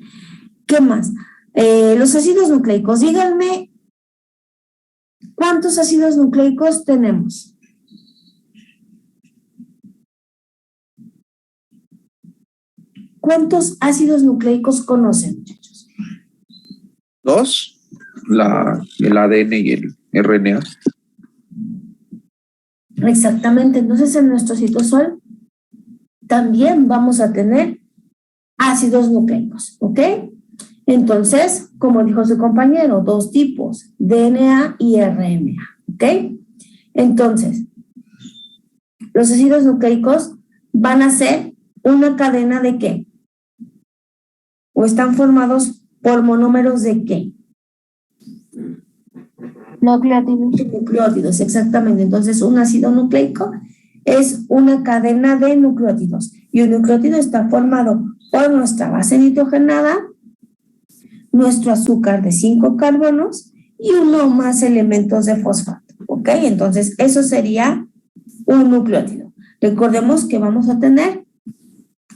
¿Qué más? Los ácidos nucleicos. Díganme, ¿cuántos ácidos nucleicos tenemos? ¿Cuántos ácidos nucleicos conocen, muchachos?
2, el ADN y el RNA.
Exactamente, entonces en nuestro citosol también vamos a tener ácidos nucleicos, ¿ok? Entonces, como dijo su compañero, 2 tipos, DNA y RNA, ¿ok? Entonces, los ácidos nucleicos van a ser una cadena ¿de qué? ¿O están formados por monómeros de qué?
Nucleótidos.
Nucleótidos, exactamente. Entonces, un ácido nucleico es una cadena de nucleótidos y un nucleótido está formado por nuestra base nitrogenada, nuestro azúcar de 5 carbonos y uno o más elementos de fosfato, ¿ok? Entonces, eso sería un nucleótido. Recordemos que vamos a tener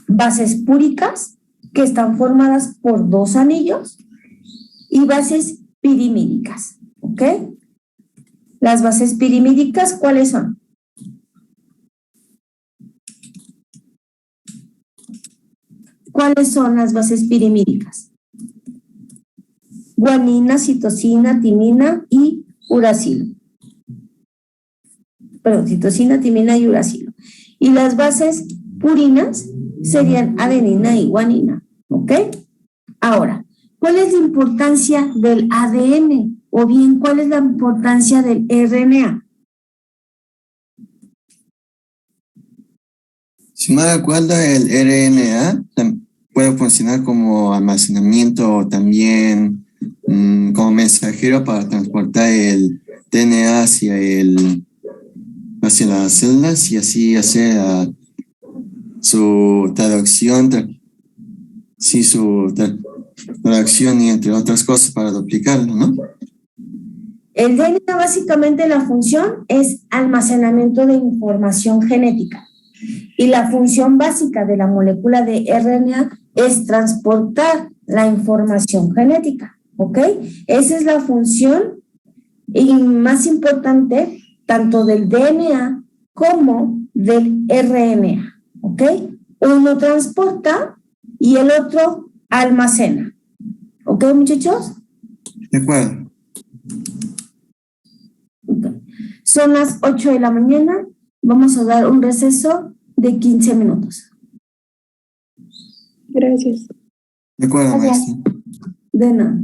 bases púricas que están formadas por 2 anillos y bases pirimídicas, ¿ok? Las bases pirimídicas, ¿cuáles son? ¿Cuáles son las bases pirimídicas? Guanina, citosina, timina y uracilo. Perdón, citosina, timina y uracilo. Y las bases purinas serían adenina y guanina, ¿ok? Ahora, ¿cuál es la importancia del ADN? O bien, ¿cuál es la importancia del RNA?
Si no recuerdo, el RNA puede funcionar como almacenamiento o también como mensajero para transportar el DNA hacia las células y así hacer su traducción, traducción y entre otras cosas para duplicarlo, ¿no?
El DNA básicamente la función es almacenamiento de información genética y la función básica de la molécula de RNA es transportar la información genética, ¿ok? Esa es la función y más importante tanto del DNA como del RNA, ¿ok? Uno transporta y el otro almacena, ¿ok, muchachos?
De acuerdo.
Okay. Son las 8 de la mañana, vamos a dar un receso de 15 minutos.
Gracias.
De acuerdo,
Gracias.
maestro.
De nada.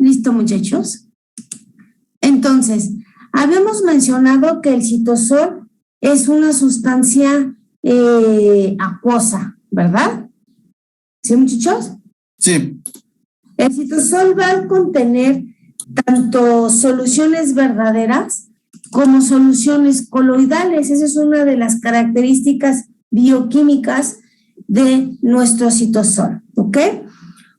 ¿Listo, muchachos? Entonces, habíamos mencionado que el citosol es una sustancia acuosa, ¿verdad? ¿Sí, muchachos?
Sí,
El citosol va a contener tanto soluciones verdaderas como soluciones coloidales. Esa es una de las características bioquímicas de nuestro citosol, ¿ok?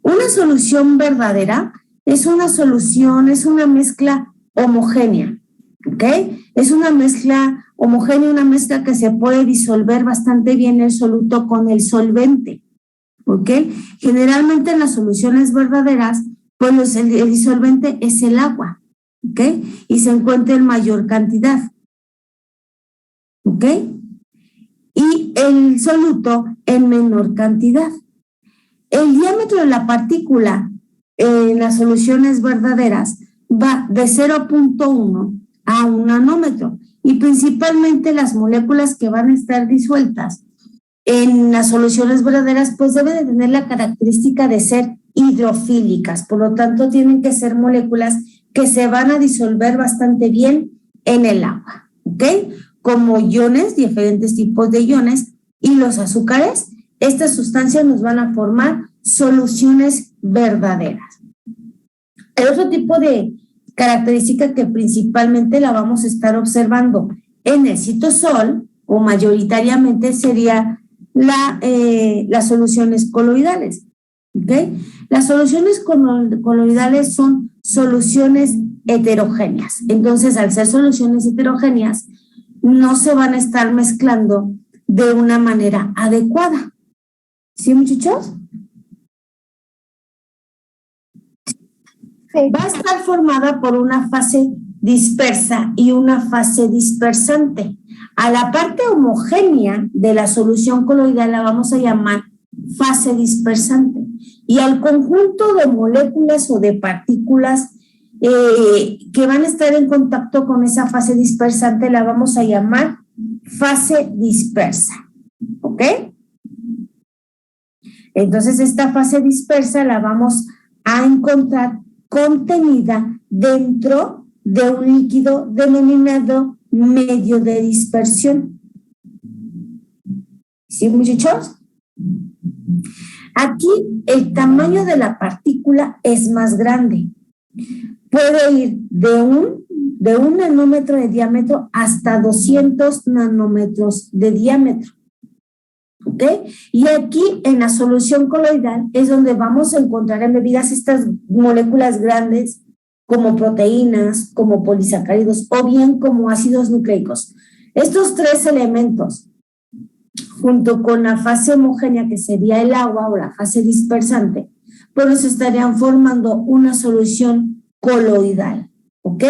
Una solución verdadera es una solución, es una mezcla homogénea, ¿ok? Es una mezcla homogénea, una mezcla que se puede disolver bastante bien el soluto con el solvente, ¿ok? Generalmente en las soluciones verdaderas, pues el disolvente es el agua, ¿ok? Y se encuentra en mayor cantidad, ¿ok? Y el soluto en menor cantidad. El diámetro de la partícula en las soluciones verdaderas va de 0.1 a 1 nanómetro y principalmente las moléculas que van a estar disueltas en las soluciones verdaderas pues deben de tener la característica de ser hidrofílicas, por lo tanto tienen que ser moléculas que se van a disolver bastante bien en el agua, ¿ok? Como iones, diferentes tipos de iones y los azúcares, estas sustancias nos van a formar soluciones verdaderas. El otro tipo de característica que principalmente la vamos a estar observando en el citosol o mayoritariamente sería las soluciones coloidales, ¿ok? Las soluciones coloidales son soluciones heterogéneas. Entonces, al ser soluciones heterogéneas, no se van a estar mezclando de una manera adecuada. ¿Sí, muchachos?
Sí.
Va a estar formada por una fase dispersa y una fase dispersante. A la parte homogénea de la solución coloidal la vamos a llamar fase dispersante. Y al conjunto de moléculas o de partículas que van a estar en contacto con esa fase dispersante la vamos a llamar fase dispersa. ¿Ok? Entonces, esta fase dispersa la vamos a encontrar contenida dentro de un líquido denominado medio de dispersión. ¿Sí, muchachos? Aquí el tamaño de la partícula es más grande. Puede ir de un nanómetro de diámetro hasta 200 nanómetros de diámetro. ¿Ok? Y aquí en la solución coloidal es donde vamos a encontrar embebidas estas moléculas grandes como proteínas, como polisacáridos o bien como ácidos nucleicos. Estos tres elementos, junto con la fase homogénea que sería el agua o la fase dispersante, pues estarían formando una solución coloidal. ¿Ok?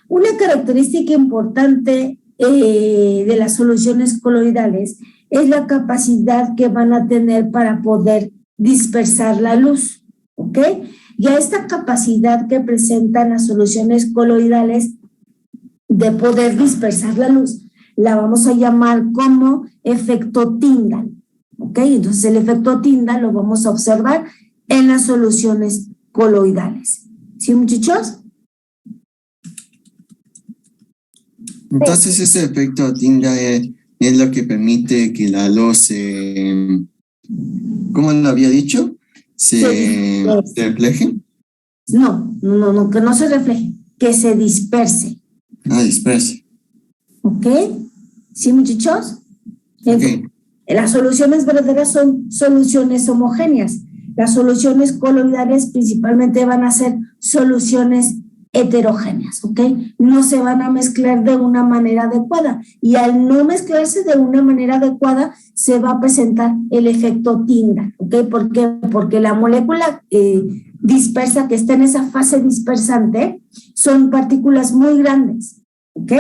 Una característica importante de las soluciones coloidales es la capacidad que van a tener para poder dispersar la luz, ¿ok? Y a esta capacidad que presentan las soluciones coloidales de poder dispersar la luz, la vamos a llamar como efecto Tyndall, ¿ok? Entonces el efecto Tyndall lo vamos a observar en las soluciones coloidales. ¿Sí, muchachos?
entonces ese efecto Tyndall es lo que permite que la luz ¿cómo lo había dicho? ¿Se refleje?
No, que no se refleje, que se disperse.
Disperse.
¿Ok? ¿Sí, muchachos?
Ok.
Las soluciones verdaderas son soluciones homogéneas. Las soluciones coloidales principalmente van a ser soluciones heterogéneas, ¿ok? No se van a mezclar de una manera adecuada y al no mezclarse de una manera adecuada se va a presentar el efecto Tyndall, ¿ok? ¿Por qué? Porque la molécula dispersa que está en esa fase dispersante son partículas muy grandes, ¿ok?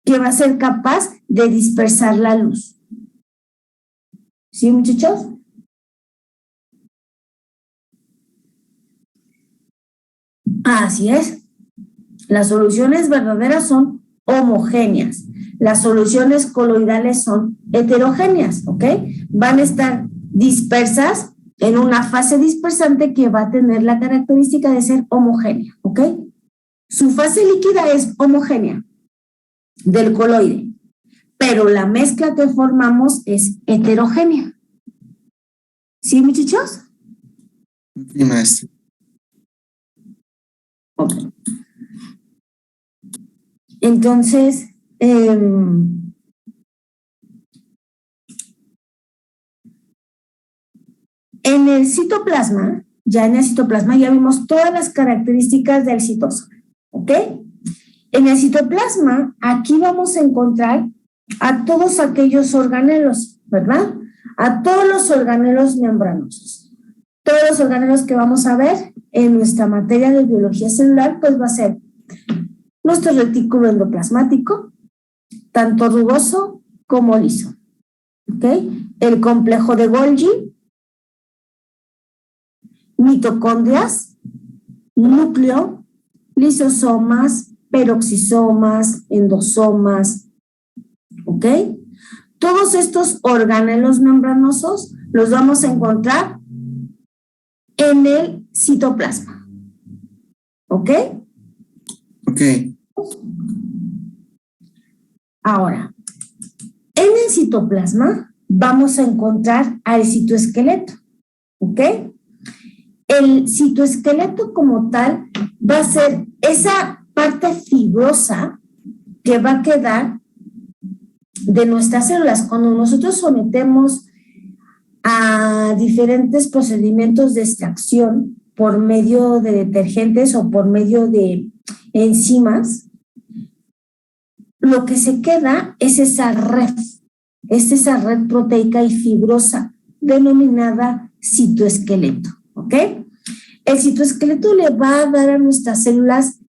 Que va a ser capaz de dispersar la luz. ¿Sí, muchachos? Así es. Las soluciones verdaderas son homogéneas. Las soluciones coloidales son heterogéneas, ¿ok? Van a estar dispersas en una fase dispersante que va a tener la característica de ser homogénea, ¿ok? Su fase líquida es homogénea del coloide, pero la mezcla que formamos es heterogénea. ¿Sí, muchachos?
Sí, maestra.
Ok. Entonces, en el citoplasma, ya vimos todas las características del citosol, ¿ok? En el citoplasma, aquí vamos a encontrar a todos aquellos organelos, ¿verdad? A todos los organelos membranosos. Todos los organelos que vamos a ver en nuestra materia de biología celular, pues va a ser nuestro retículo endoplasmático, tanto rugoso como liso, ¿ok? El complejo de Golgi, mitocondrias, núcleo, lisosomas, peroxisomas, endosomas, ¿ok? Todos estos organelos membranosos los vamos a encontrar en el citoplasma, ¿ok?
Ok.
Ahora, en el citoplasma vamos a encontrar al citoesqueleto, ¿ok? El citoesqueleto como tal va a ser esa parte fibrosa que va a quedar de nuestras células. Cuando nosotros sometemos a diferentes procedimientos de extracción por medio de detergentes o por medio de enzimas, lo que se queda es esa red proteica y fibrosa denominada citoesqueleto, ¿ok? El citoesqueleto le va a dar a nuestras células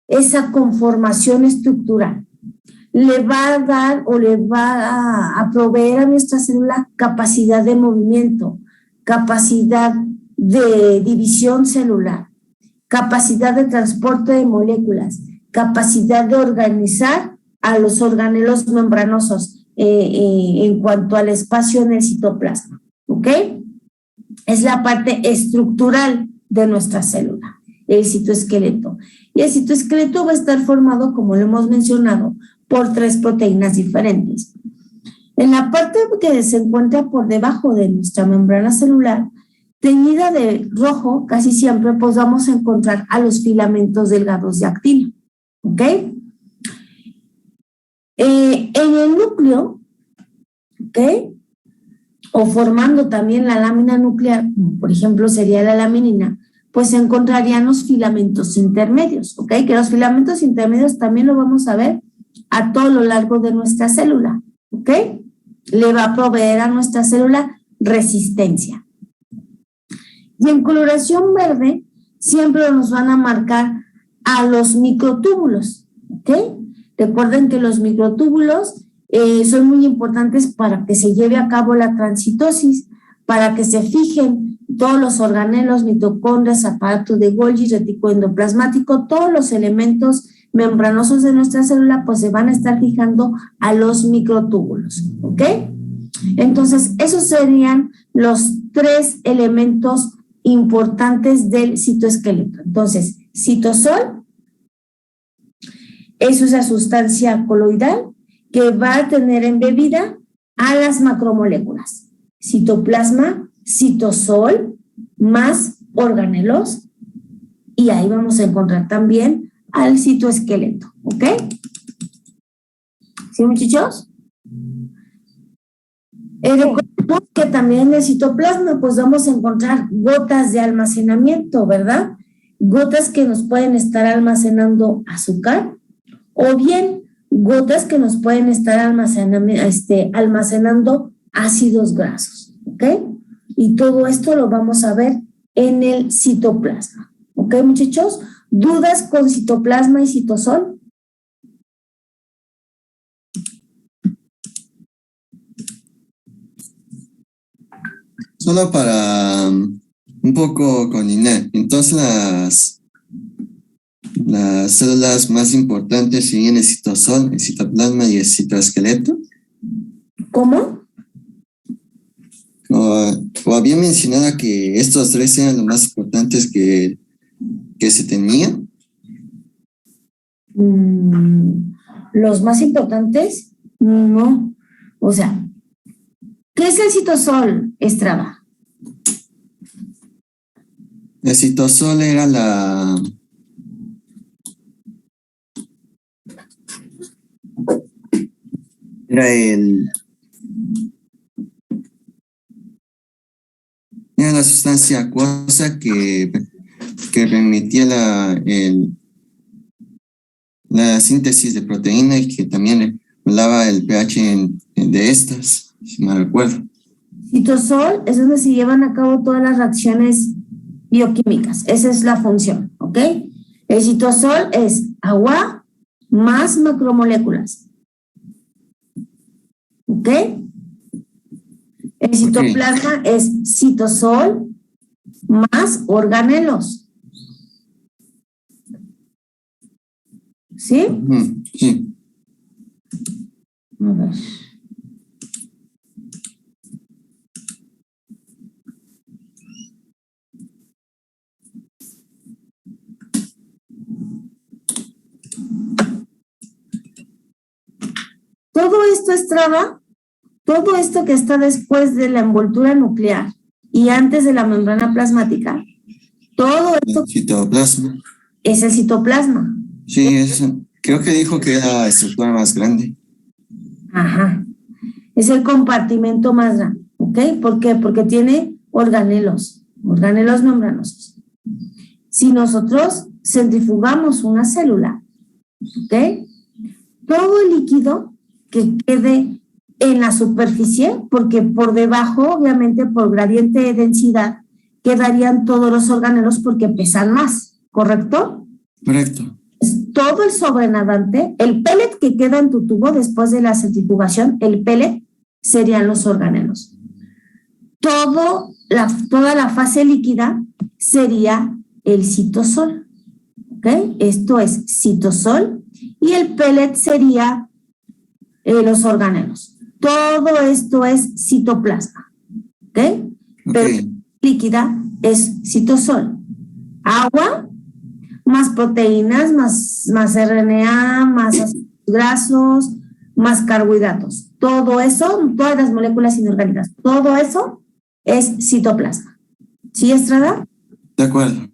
esa conformación estructural. Le va a dar o le va a proveer a nuestra célula capacidad de movimiento, capacidad de división celular, capacidad de transporte de moléculas, capacidad de organizar a los organelos membranosos en cuanto al espacio en el citoplasma, ¿ok? Es la parte estructural de nuestra célula, el citoesqueleto. Y el citoesqueleto va a estar formado, como lo hemos mencionado, por 3 proteínas diferentes. En la parte que se encuentra por debajo de nuestra membrana celular, teñida de rojo, casi siempre pues vamos a encontrar a los filamentos delgados de actina, ¿ok? En el núcleo, ¿ok? O formando también la lámina nuclear, como por ejemplo sería la laminina, pues se encontrarían los filamentos intermedios, ¿ok? Que los filamentos intermedios también lo vamos a ver a todo lo largo de nuestra célula, ¿ok? Le va a proveer a nuestra célula resistencia. Y en coloración verde siempre nos van a marcar a los microtúbulos, ¿ok? Recuerden que los microtúbulos son muy importantes para que se lleve a cabo la transcitosis, para que se fijen todos los organelos, mitocondrias, aparato de Golgi, retículo endoplasmático, todos los elementos membranosos de nuestra célula, pues se van a estar fijando a los microtúbulos, ¿ok? Entonces, esos serían los 3 elementos importantes del citoesqueleto. Entonces, citosol es esa sustancia coloidal que va a tener embebida a las macromoléculas. Citoplasma, citosol, más organelos, y ahí vamos a encontrar también al citoesqueleto, ¿ok? ¿Sí, muchachos? Recordemos que también en el citoplasma pues vamos a encontrar gotas de almacenamiento, ¿verdad? Gotas que nos pueden estar almacenando azúcar o bien gotas que nos pueden estar almacenando ácidos grasos, ¿ok? Y todo esto lo vamos a ver en el citoplasma, ¿ok, muchachos? ¿Dudas con citoplasma y citosol?
Solo para un poco coordinar. Entonces, las células más importantes serían el citosol, el citoplasma y el citoesqueleto.
¿Cómo?
o había mencionado que estos tres eran los más importantes que se tenían.
Los más importantes, no. O sea, ¿qué es el citosol, Estrada?
El citosol era era la sustancia acuosa que permitía la síntesis de proteína y que también regulaba el pH de estas, si me recuerdo.
Citosol es donde se llevan a cabo todas las reacciones bioquímicas. Esa es la función, ¿ok? El citosol es agua más macromoléculas. ¿Ok? El citoplasma es citosol más organelos. ¿Sí?
Sí.
A ver. Todo esto, Estrada, todo esto que está después de la envoltura nuclear y antes de la membrana plasmática, todo esto
El citoplasma.
es el citoplasma.
Sí, creo que dijo que era la estructura más grande.
Ajá. Es el compartimento más grande, ¿ok? ¿Por qué? Porque tiene organelos membranosos. Si nosotros centrifugamos una célula, ¿ok? Todo el líquido que quede en la superficie, porque por debajo, obviamente, por gradiente de densidad, quedarían todos los organelos porque pesan más, ¿correcto?
Correcto.
Todo el sobrenadante, el pellet que queda en tu tubo después de la centrifugación, el pellet serían los organelos. Toda la fase líquida sería el citosol, ¿ok? Esto es citosol y el pellet sería los organelos. Todo esto es citoplasma, ¿ok? Pero líquida es citosol. Agua más proteínas, más RNA, más ácidos grasos, más carbohidratos. Todo eso, todas las moléculas inorgánicas, todo eso es citoplasma. ¿Sí, Estrada?
De acuerdo.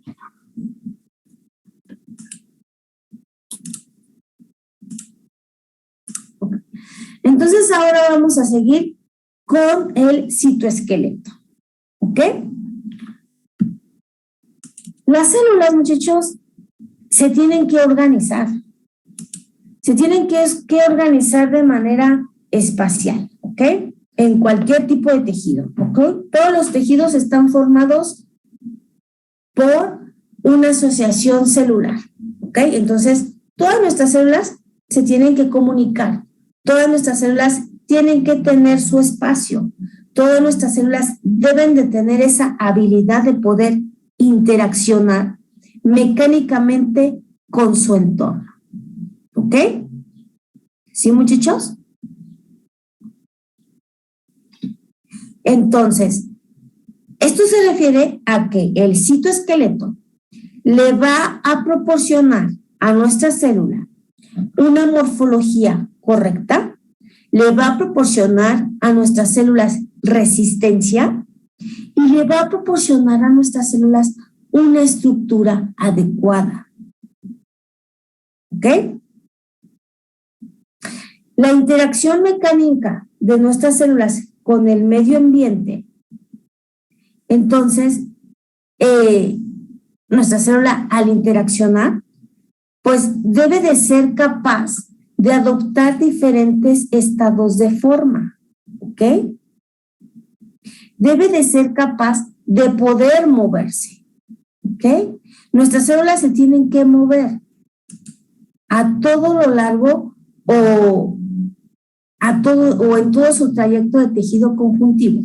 Entonces ahora vamos a seguir con el citoesqueleto. ¿Ok? Las células, muchachos, se tienen que organizar. Se tienen que organizar de manera espacial, ¿ok? En cualquier tipo de tejido, ¿ok? Todos los tejidos están formados por una asociación celular, ¿ok? Entonces, todas nuestras células se tienen que comunicar. Todas nuestras células tienen que tener su espacio. Todas nuestras células deben de tener esa habilidad de poder interaccionar mecánicamente con su entorno. ¿Ok? ¿Sí, muchachos? Entonces, esto se refiere a que el citoesqueleto le va a proporcionar a nuestra célula una morfología correcta, le va a proporcionar a nuestras células resistencia y le va a proporcionar a nuestras células una estructura adecuada. ¿Ok? La interacción mecánica de nuestras células con el medio ambiente, entonces, nuestra célula al interaccionar, pues debe de ser capaz de adoptar diferentes estados de forma, ¿ok? Debe de ser capaz de poder moverse, ¿ok? Nuestras células se tienen que mover a todo lo largo o en todo su trayecto de tejido conjuntivo.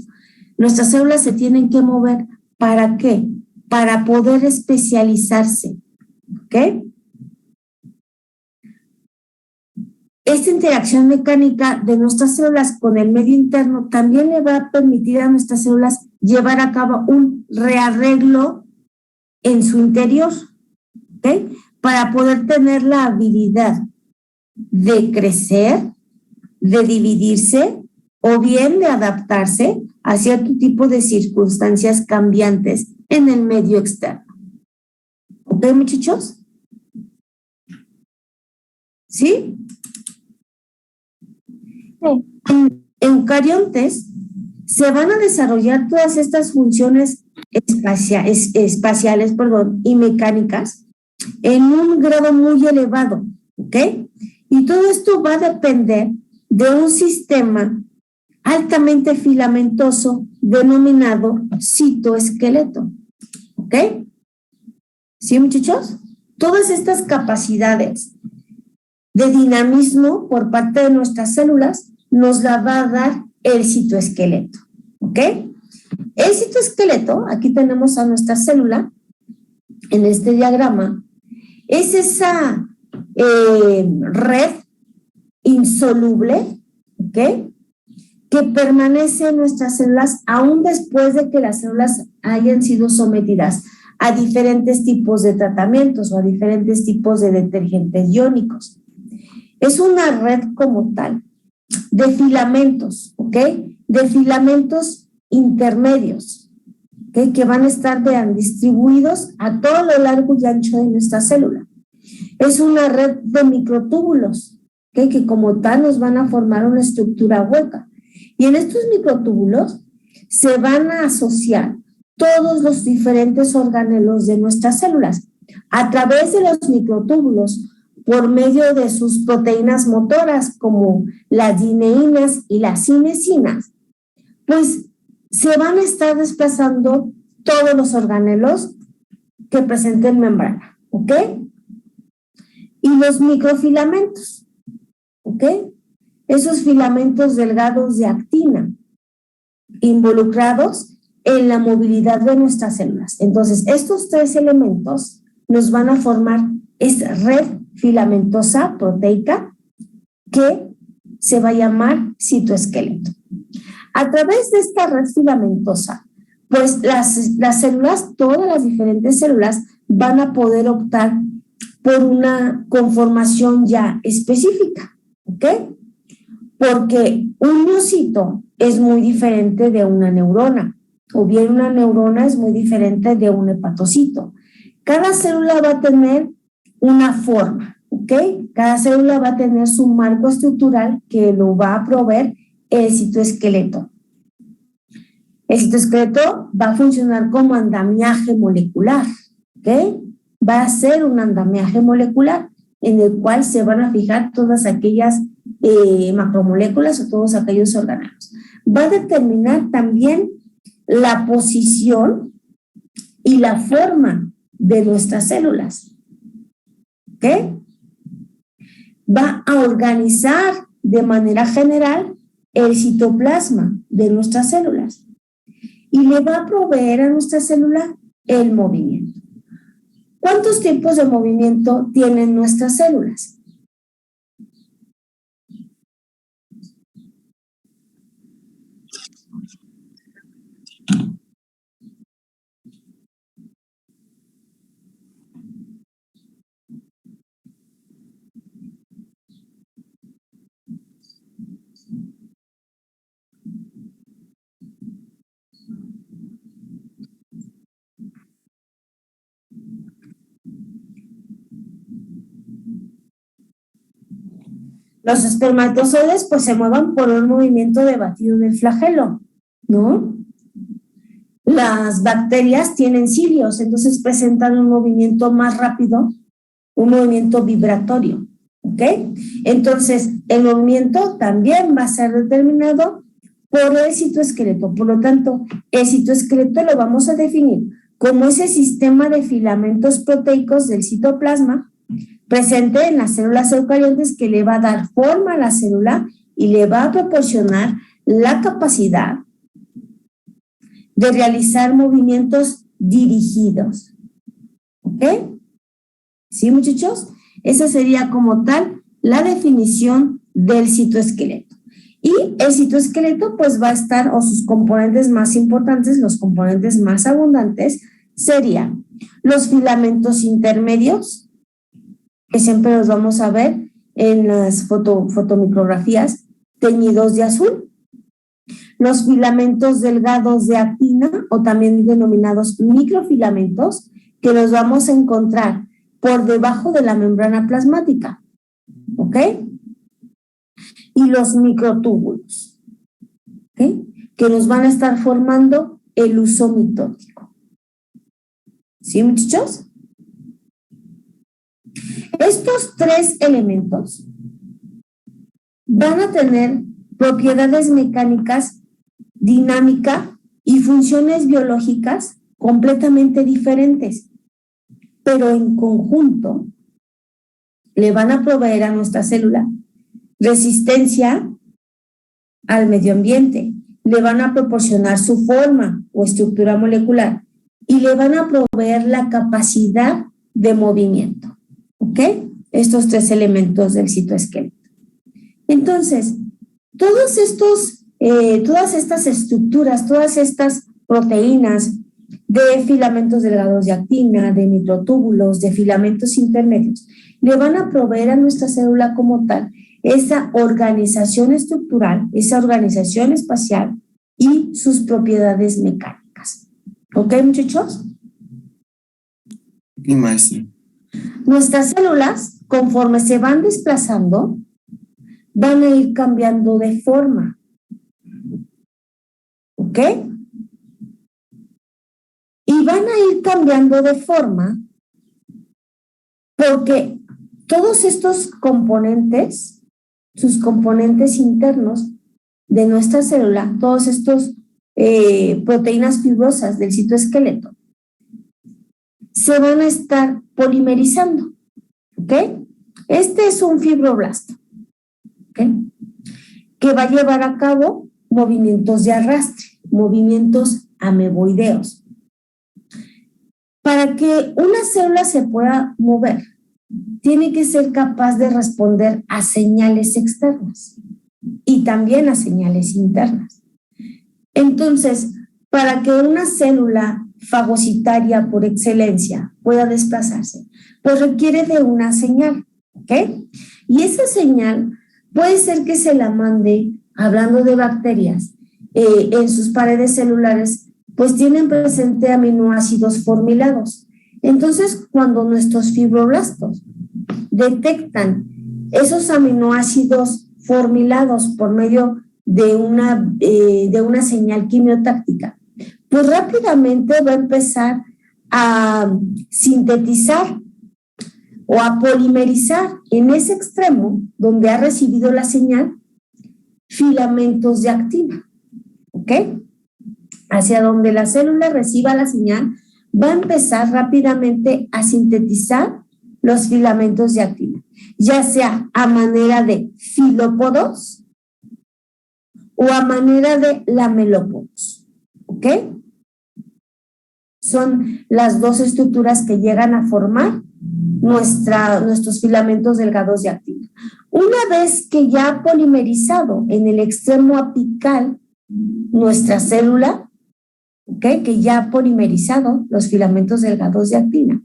Nuestras células se tienen que mover, ¿para qué? Para poder especializarse, ¿ok? Este esta interacción mecánica de nuestras células con el medio interno también le va a permitir a nuestras células llevar a cabo un rearreglo en su interior, ¿ok? Para poder tener la habilidad de crecer, de dividirse o bien de adaptarse a cierto tipo de circunstancias cambiantes en el medio externo. ¿Ok, muchachos? ¿Sí?
Sí.
En eucariontes se van a desarrollar todas estas funciones espaciales y mecánicas en un grado muy elevado, ¿ok? Y todo esto va a depender de un sistema altamente filamentoso denominado citoesqueleto, ¿ok? ¿Sí, muchachos? Todas estas capacidades de dinamismo por parte de nuestras células nos la va a dar el citoesqueleto, ¿ok? El citoesqueleto, aquí tenemos a nuestra célula en este diagrama, es esa red insoluble, ¿ok? Que permanece en nuestras células aún después de que las células hayan sido sometidas a diferentes tipos de tratamientos o a diferentes tipos de detergentes iónicos. Es una red como tal de filamentos, ¿ok? De filamentos intermedios, ¿ok? Que van a estar distribuidos a todo lo largo y ancho de nuestra célula. Es una red de microtúbulos, ¿ok? Que como tal nos van a formar una estructura hueca. Y en estos microtúbulos se van a asociar todos los diferentes organelos de nuestras células. A través de los microtúbulos, por medio de sus proteínas motoras como las dineínas y las cinesinas, pues se van a estar desplazando todos los organelos que presenten membrana, ¿ok? Y los microfilamentos, ¿ok? Esos filamentos delgados de actina involucrados en la movilidad de nuestras células. Entonces, estos tres elementos nos van a formar esta red filamentosa proteica que se va a llamar citoesqueleto. A través de esta red filamentosa, pues las células, todas las diferentes células, van a poder optar por una conformación ya específica, ¿ok? Porque un miocito es muy diferente de una neurona, o bien una neurona es muy diferente de un hepatocito. Cada célula va a tener una forma, ¿ok? Cada célula va a tener su marco estructural que lo va a proveer el citoesqueleto. El citoesqueleto va a funcionar como andamiaje molecular, ¿ok? Va a ser un andamiaje molecular en el cual se van a fijar todas aquellas macromoléculas o todos aquellos organelos. Va a determinar también la posición y la forma de nuestras células, ¿ok? Va a organizar de manera general el citoplasma de nuestras células y le va a proveer a nuestra célula el movimiento. ¿Cuántos tipos de movimiento tienen nuestras células? Los espermatozoides pues se muevan por un movimiento de batido del flagelo, ¿no? Las bacterias tienen cilios, entonces presentan un movimiento más rápido, un movimiento vibratorio, ¿ok? Entonces, el movimiento también va a ser determinado por el citoesqueleto. Por lo tanto, el citoesqueleto lo vamos a definir como ese sistema de filamentos proteicos del citoplasma presente en las células eucariontes que le va a dar forma a la célula y le va a proporcionar la capacidad de realizar movimientos dirigidos. ¿Ok? ¿Sí, muchachos? Esa sería como tal la definición del citoesqueleto. Y el citoesqueleto pues va a estar, o sus componentes más importantes, los componentes más abundantes, serían los filamentos intermedios, que siempre los vamos a ver en las fotomicrografías teñidos de azul, los filamentos delgados de actina, o también denominados microfilamentos, que los vamos a encontrar por debajo de la membrana plasmática, ¿ok? Y los microtúbulos, ¿ok? Que nos van a estar formando el uso mitótico. ¿Sí, muchachos? Estos tres elementos van a tener propiedades mecánicas, dinámica y funciones biológicas completamente diferentes, pero en conjunto le van a proveer a nuestra célula resistencia al medio ambiente, le van a proporcionar su forma o estructura molecular y le van a proveer la capacidad de movimiento, ¿ok? Estos tres elementos del citoesqueleto. Entonces, todas estas estructuras, todas estas proteínas de filamentos delgados de actina, de microtúbulos, de filamentos intermedios, le van a proveer a nuestra célula como tal esa organización estructural, esa organización espacial y sus propiedades mecánicas. ¿Ok, muchachos?
Sí, maestra.
Nuestras células, conforme se van desplazando, van a ir cambiando de forma. ¿Ok? Y van a ir cambiando de forma porque todos estos componentes, sus componentes internos de nuestra célula, todos estos proteínas fibrosas del citoesqueleto, se van a estar polimerizando. ¿Ok? Este es un fibroblasto, ¿ok? Que va a llevar a cabo movimientos de arrastre, movimientos ameboideos. Para que una célula se pueda mover, tiene que ser capaz de responder a señales externas y también a señales internas. Entonces, para que una célula fagocitaria por excelencia pueda desplazarse, pues requiere de una señal, ¿ok? Y esa señal puede ser que se la mande, hablando de bacterias, en sus paredes celulares, pues tienen presente aminoácidos formilados. Entonces, cuando nuestros fibroblastos detectan esos aminoácidos formilados por medio de una señal quimiotáctica, pues rápidamente va a empezar a sintetizar o a polimerizar en ese extremo donde ha recibido la señal filamentos de actina, ¿ok? Hacia donde la célula reciba la señal, va a empezar rápidamente a sintetizar los filamentos de actina, ya sea a manera de filópodos o a manera de lamelópodos, ¿ok? Son las dos estructuras que llegan a formar nuestros filamentos delgados de actina. Una vez que ya ha polimerizado en el extremo apical nuestra célula, ¿okay? Que ya ha polimerizado los filamentos delgados de actina,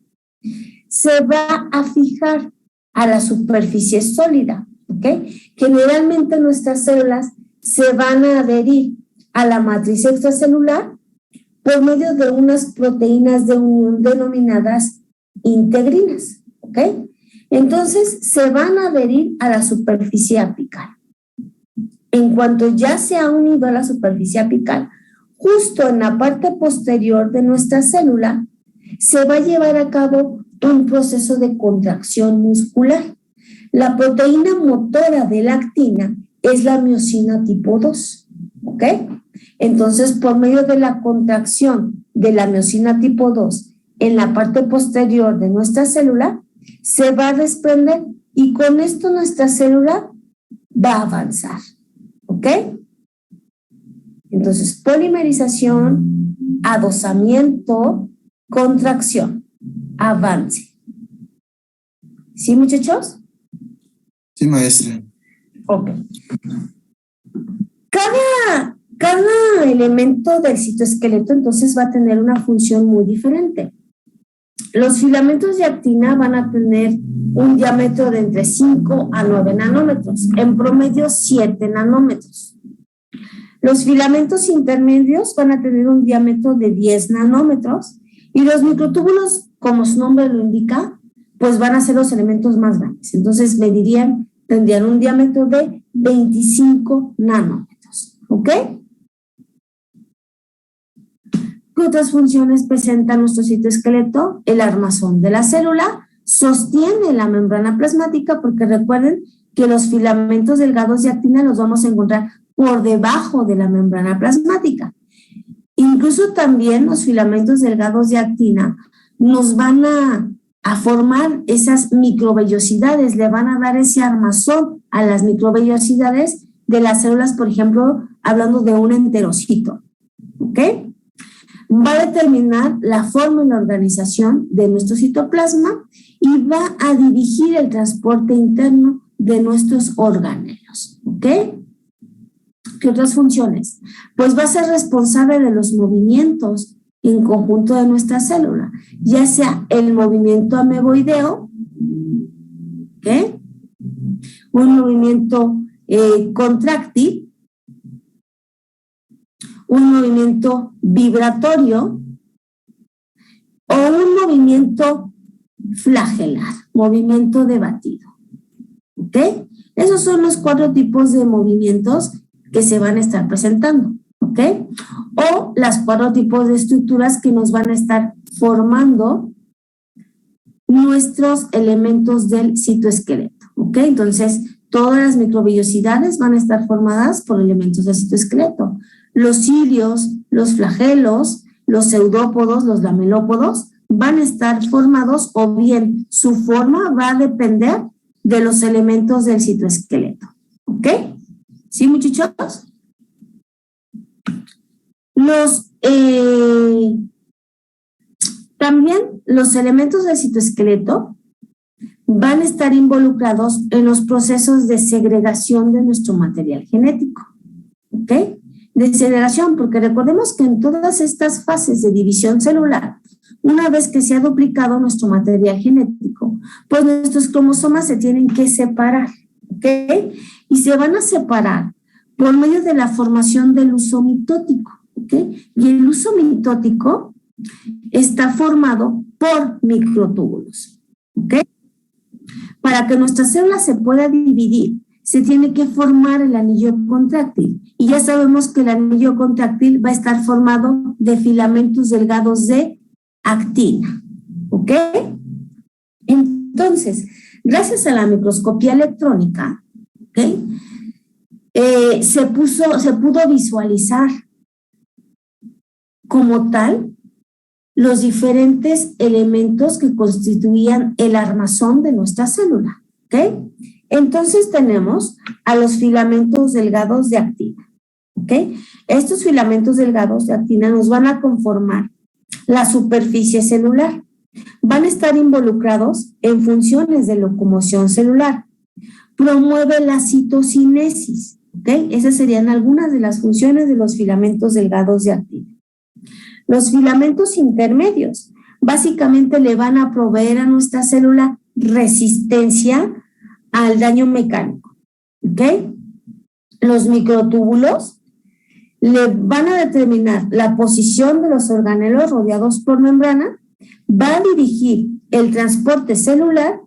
se va a fijar a la superficie sólida, ¿okay? Generalmente nuestras células se van a adherir a la matriz extracelular por medio de unas proteínas de unión denominadas integrinas, ¿ok? Entonces se van a adherir a la superficie apical. En cuanto ya se ha unido a la superficie apical, justo en la parte posterior de nuestra célula, se va a llevar a cabo un proceso de contracción muscular. La proteína motora de la actina es la miosina tipo 2, ¿ok? Entonces, por medio de la contracción de la miosina tipo 2 en la parte posterior de nuestra célula, se va a desprender y con esto nuestra célula va a avanzar, ¿ok? Entonces, polimerización, adosamiento, contracción, avance. ¿Sí, muchachos?
Sí, maestra.
Ok. Cada elemento del citoesqueleto entonces va a tener una función muy diferente. Los filamentos de actina van a tener un diámetro de entre 5 a 9 nanómetros, en promedio 7 nanómetros. Los filamentos intermedios van a tener un diámetro de 10 nanómetros y los microtúbulos, como su nombre lo indica, pues van a ser los elementos más grandes. Entonces tendrían un diámetro de 25 nanómetros. ¿Ok? ¿Qué otras funciones presenta nuestro citoesqueleto? El armazón de la célula sostiene la membrana plasmática, porque recuerden que los filamentos delgados de actina los vamos a encontrar por debajo de la membrana plasmática. Incluso también los filamentos delgados de actina nos van a formar esas microvellosidades, le van a dar ese armazón a las microvellosidades de las células, por ejemplo, hablando de un enterocito. ¿Ok? Va a determinar la forma y la organización de nuestro citoplasma y va a dirigir el transporte interno de nuestros organelos. ¿Ok? ¿Qué otras funciones? Pues va a ser responsable de los movimientos en conjunto de nuestra célula, ya sea el movimiento ameboideo, ¿ok? Un movimiento contráctil, un movimiento vibratorio o un movimiento flagelar, movimiento de batido. ¿Ok? Esos son los 4 tipos de movimientos que se van a estar presentando. ¿Ok? O las 4 tipos de estructuras que nos van a estar formando nuestros elementos del citoesqueleto. ¿Ok? Entonces, todas las microvellosidades van a estar formadas por elementos del citoesqueleto. Los cilios, los flagelos, los pseudópodos, los lamelópodos van a estar formados, o bien su forma va a depender de los elementos del citoesqueleto. ¿Ok? ¿Sí, muchachos? También los elementos del citoesqueleto van a estar involucrados en los procesos de segregación de nuestro material genético. ¿Ok? De segregación, porque recordemos que en todas estas fases de división celular, una vez que se ha duplicado nuestro material genético, pues nuestros cromosomas se tienen que separar. ¿Ok? Y se van a separar por medio de la formación del huso mitótico. ¿Ok? Y el huso mitótico está formado por microtúbulos. ¿Ok? Para que nuestra célula se pueda dividir, se tiene que formar el anillo contráctil. Y ya sabemos que el anillo contráctil va a estar formado de filamentos delgados de actina. ¿Ok? Entonces, gracias a la microscopía electrónica, ¿ok? Se pudo visualizar como tal los diferentes elementos que constituían el armazón de nuestra célula. ¿Ok? Entonces tenemos a los filamentos delgados de actina. ¿Ok? Estos filamentos delgados de actina nos van a conformar la superficie celular. Van a estar involucrados en funciones de locomoción celular. Promueve la citocinesis. ¿Ok? Esas serían algunas de las funciones de los filamentos delgados de actina. Los filamentos intermedios básicamente le van a proveer a nuestra célula resistencia al daño mecánico. ¿Ok? Los microtúbulos le van a determinar la posición de los organelos rodeados por membrana, va a dirigir el transporte celular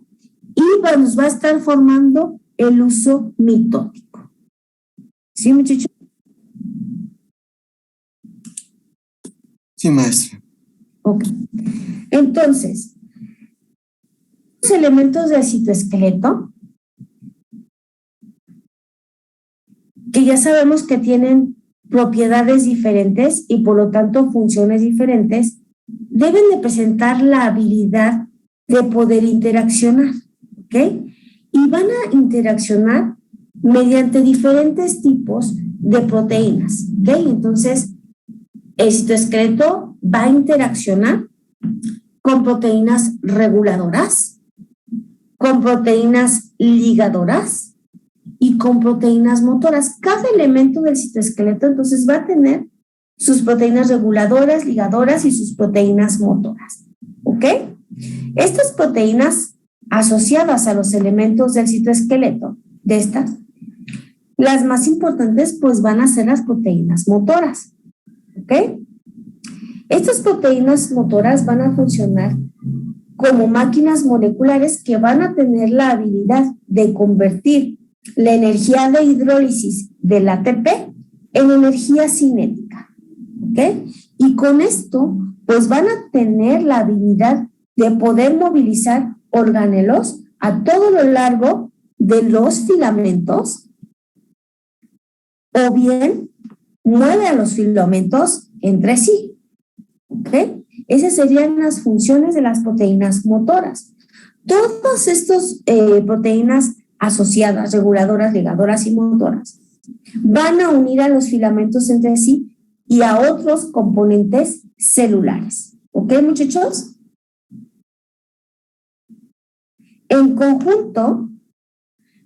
y nos va a estar formando el huso mitótico. ¿Sí, muchachos?
Sí, maestra.
Ok. Entonces, los elementos del citoesqueleto, que ya sabemos que tienen propiedades diferentes y por lo tanto funciones diferentes, deben de presentar la habilidad de poder interaccionar, ¿ok? Y van a interaccionar mediante diferentes tipos de proteínas, ¿ok? Entonces, el citoesqueleto va a interaccionar con proteínas reguladoras, con proteínas ligadoras y con proteínas motoras. Cada elemento del citoesqueleto entonces va a tener sus proteínas reguladoras, ligadoras y sus proteínas motoras. ¿Ok? Estas proteínas asociadas a los elementos del citoesqueleto, de estas, las más importantes pues van a ser las proteínas motoras. ¿Ok? Estas proteínas motoras van a funcionar como máquinas moleculares que van a tener la habilidad de convertir la energía de hidrólisis del ATP en energía cinética. ¿Ok? Y con esto, pues van a tener la habilidad de poder movilizar organelos a todo lo largo de los filamentos, o bien mueve a los filamentos entre sí. ¿Ok? Esas serían las funciones de las proteínas motoras. Todas estas proteínas asociadas, reguladoras, ligadoras y motoras, van a unir a los filamentos entre sí y a otros componentes celulares. ¿Ok, muchachos? En conjunto,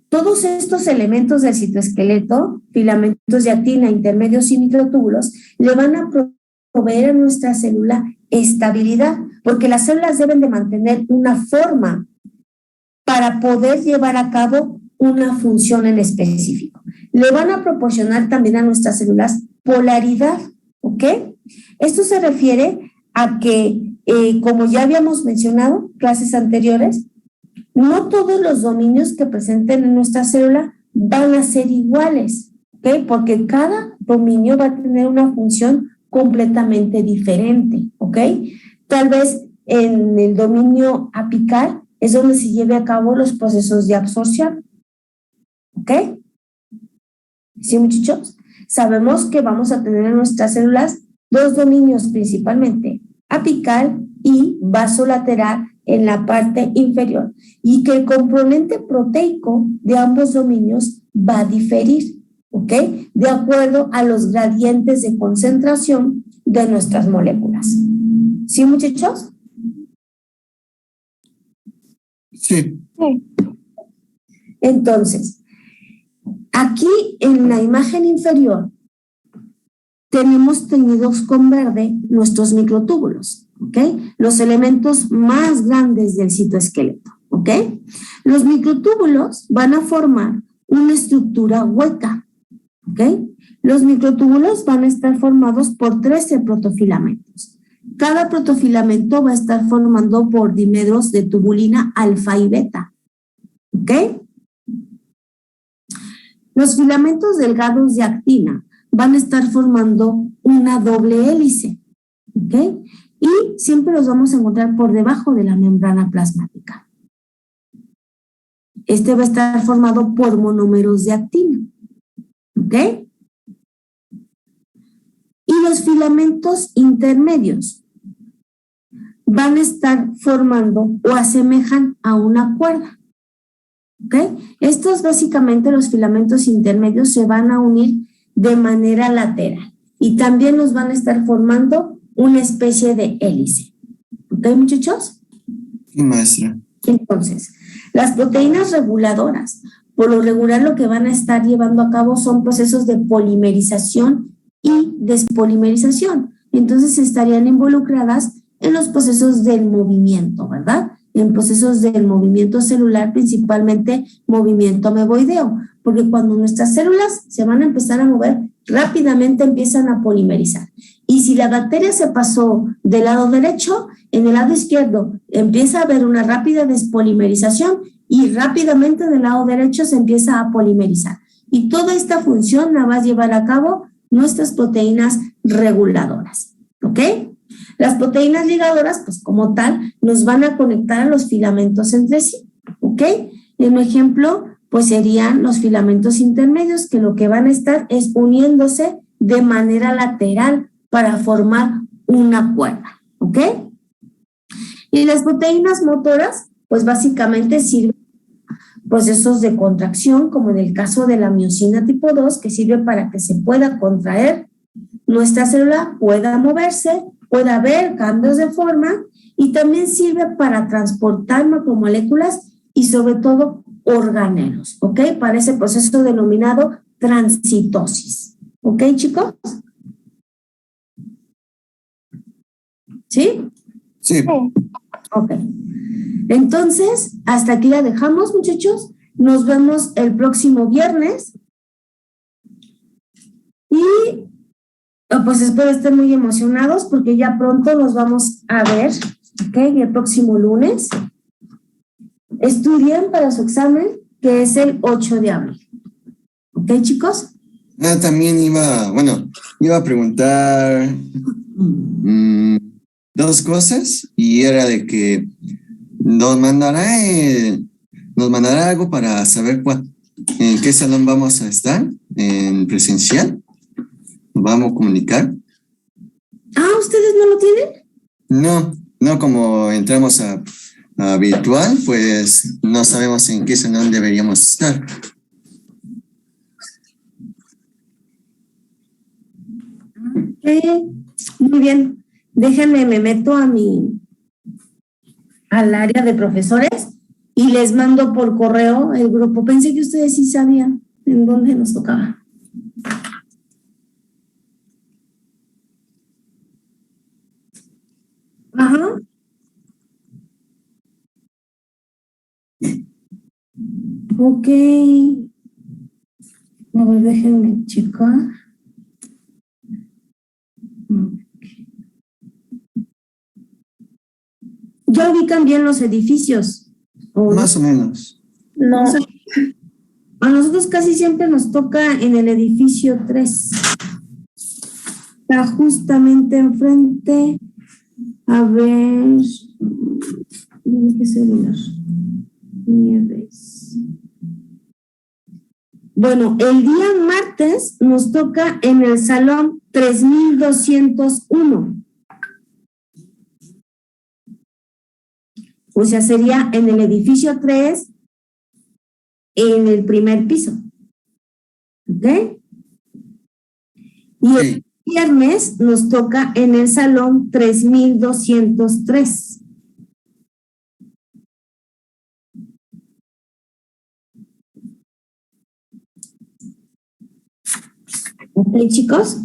todos estos elementos del citoesqueleto, filamentos de actina, intermedios y microtúbulos, le van a proveer a nuestra célula estabilidad, porque las células deben de mantener una forma para poder llevar a cabo una función en específico. Le van a proporcionar también a nuestras células polaridad, ¿ok? Esto se refiere a que, como ya habíamos mencionado, clases anteriores, no todos los dominios que presenten en nuestra célula van a ser iguales, ¿ok? Porque cada dominio va a tener una función completamente diferente, ¿ok? Tal vez en el dominio apical es donde se lleve a cabo los procesos de absorción, ¿ok? ¿Sí, muchachos? Sabemos que vamos a tener en nuestras células dos dominios principalmente, apical y vasolateral en la parte inferior, y que el componente proteico de ambos dominios va a diferir, ¿ok? De acuerdo a los gradientes de concentración de nuestras moléculas. ¿Sí, muchachos?
Sí.
Entonces, aquí en la imagen inferior tenemos teñidos con verde nuestros microtúbulos, ¿ok? Los elementos más grandes del citoesqueleto, ¿ok? Los microtúbulos van a formar una estructura hueca, ¿ok? Los microtúbulos van a estar formados por 13 protofilamentos. Cada protofilamento va a estar formando por dímeros de tubulina alfa y beta, ¿ok? Los filamentos delgados de actina van a estar formando una doble hélice, ¿ok? Y siempre los vamos a encontrar por debajo de la membrana plasmática. Este va a estar formado por monómeros de actina, ¿ok? Y los filamentos intermedios van a estar formando o asemejan a una cuerda, ¿ok? Estos básicamente, los filamentos intermedios, se van a unir de manera lateral y también nos van a estar formando una especie de hélice. ¿Ok, muchachos?
Sí, maestra.
Entonces, las proteínas reguladoras, por lo regular lo que van a estar llevando a cabo son procesos de polimerización y despolimerización. Entonces, estarían involucradas en los procesos del movimiento, ¿verdad? En procesos del movimiento celular, principalmente movimiento ameboideo, porque cuando nuestras células se van a empezar a mover, rápidamente empiezan a polimerizar. Y si la bacteria se pasó del lado derecho, en el lado izquierdo empieza a haber una rápida despolimerización y rápidamente del lado derecho se empieza a polimerizar. Y toda esta función la va a llevar a cabo nuestras proteínas reguladoras, ¿ok? Las proteínas ligadoras, pues como tal, nos van a conectar a los filamentos entre sí, ¿ok? En un ejemplo, pues serían los filamentos intermedios, que lo que van a estar es uniéndose de manera lateral para formar una cuerda, ¿ok? Y las proteínas motoras, pues básicamente sirven procesos de contracción, como en el caso de la miosina tipo 2, que sirve para que se pueda contraer nuestra célula, pueda moverse, pueda haber cambios de forma, y también sirve para transportar macromoléculas y sobre todo organelos, ¿ok? Para ese proceso denominado transitosis. ¿Ok, chicos? ¿Sí?
Sí.
Ok. Entonces, hasta aquí la dejamos, muchachos. Nos vemos el próximo viernes. Y pues espero estén muy emocionados porque ya pronto nos vamos a ver, ¿ok? El próximo lunes. Estudien para su examen, que es el 8 de abril. ¿Ok, chicos?
También iba a preguntar dos cosas y era de que nos mandará algo para saber en qué salón vamos a estar en presencial. ¿Nos vamos a comunicar?
¿Ustedes no lo tienen?
No, como entramos a virtual, pues no sabemos en qué salón deberíamos estar.
Muy bien. Déjenme, me meto al área de profesores y les mando por correo el grupo. Pensé que ustedes sí sabían en dónde nos tocaba. Ajá. Ok. A ver, déjenme checar. ¿Ya ubican bien los edificios?
Más o menos.
No.
A nosotros casi siempre nos toca en el edificio 3. Está justamente enfrente. A ver. ¿Qué celular? Nieves. Bueno, el día martes nos toca en el salón 3201. O sea, sería en el edificio 3, en el primer piso. ¿Ok? Y el viernes nos toca en el salón 3203. ¿Ok, chicos?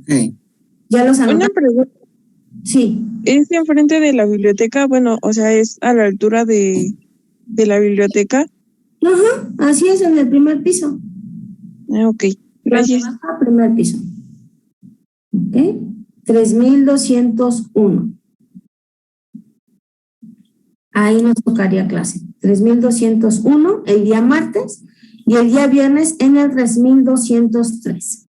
Sí.
¿Ya los anotaron?
Una pregunta.
Sí.
¿Es enfrente de la biblioteca? Bueno, o sea, ¿es a la altura de la biblioteca?
Ajá, así es, en el primer piso.
Ok, gracias.
Primer piso. Ok, 3201. Ahí nos tocaría clase. 3201 el día martes y el día viernes en el 3203.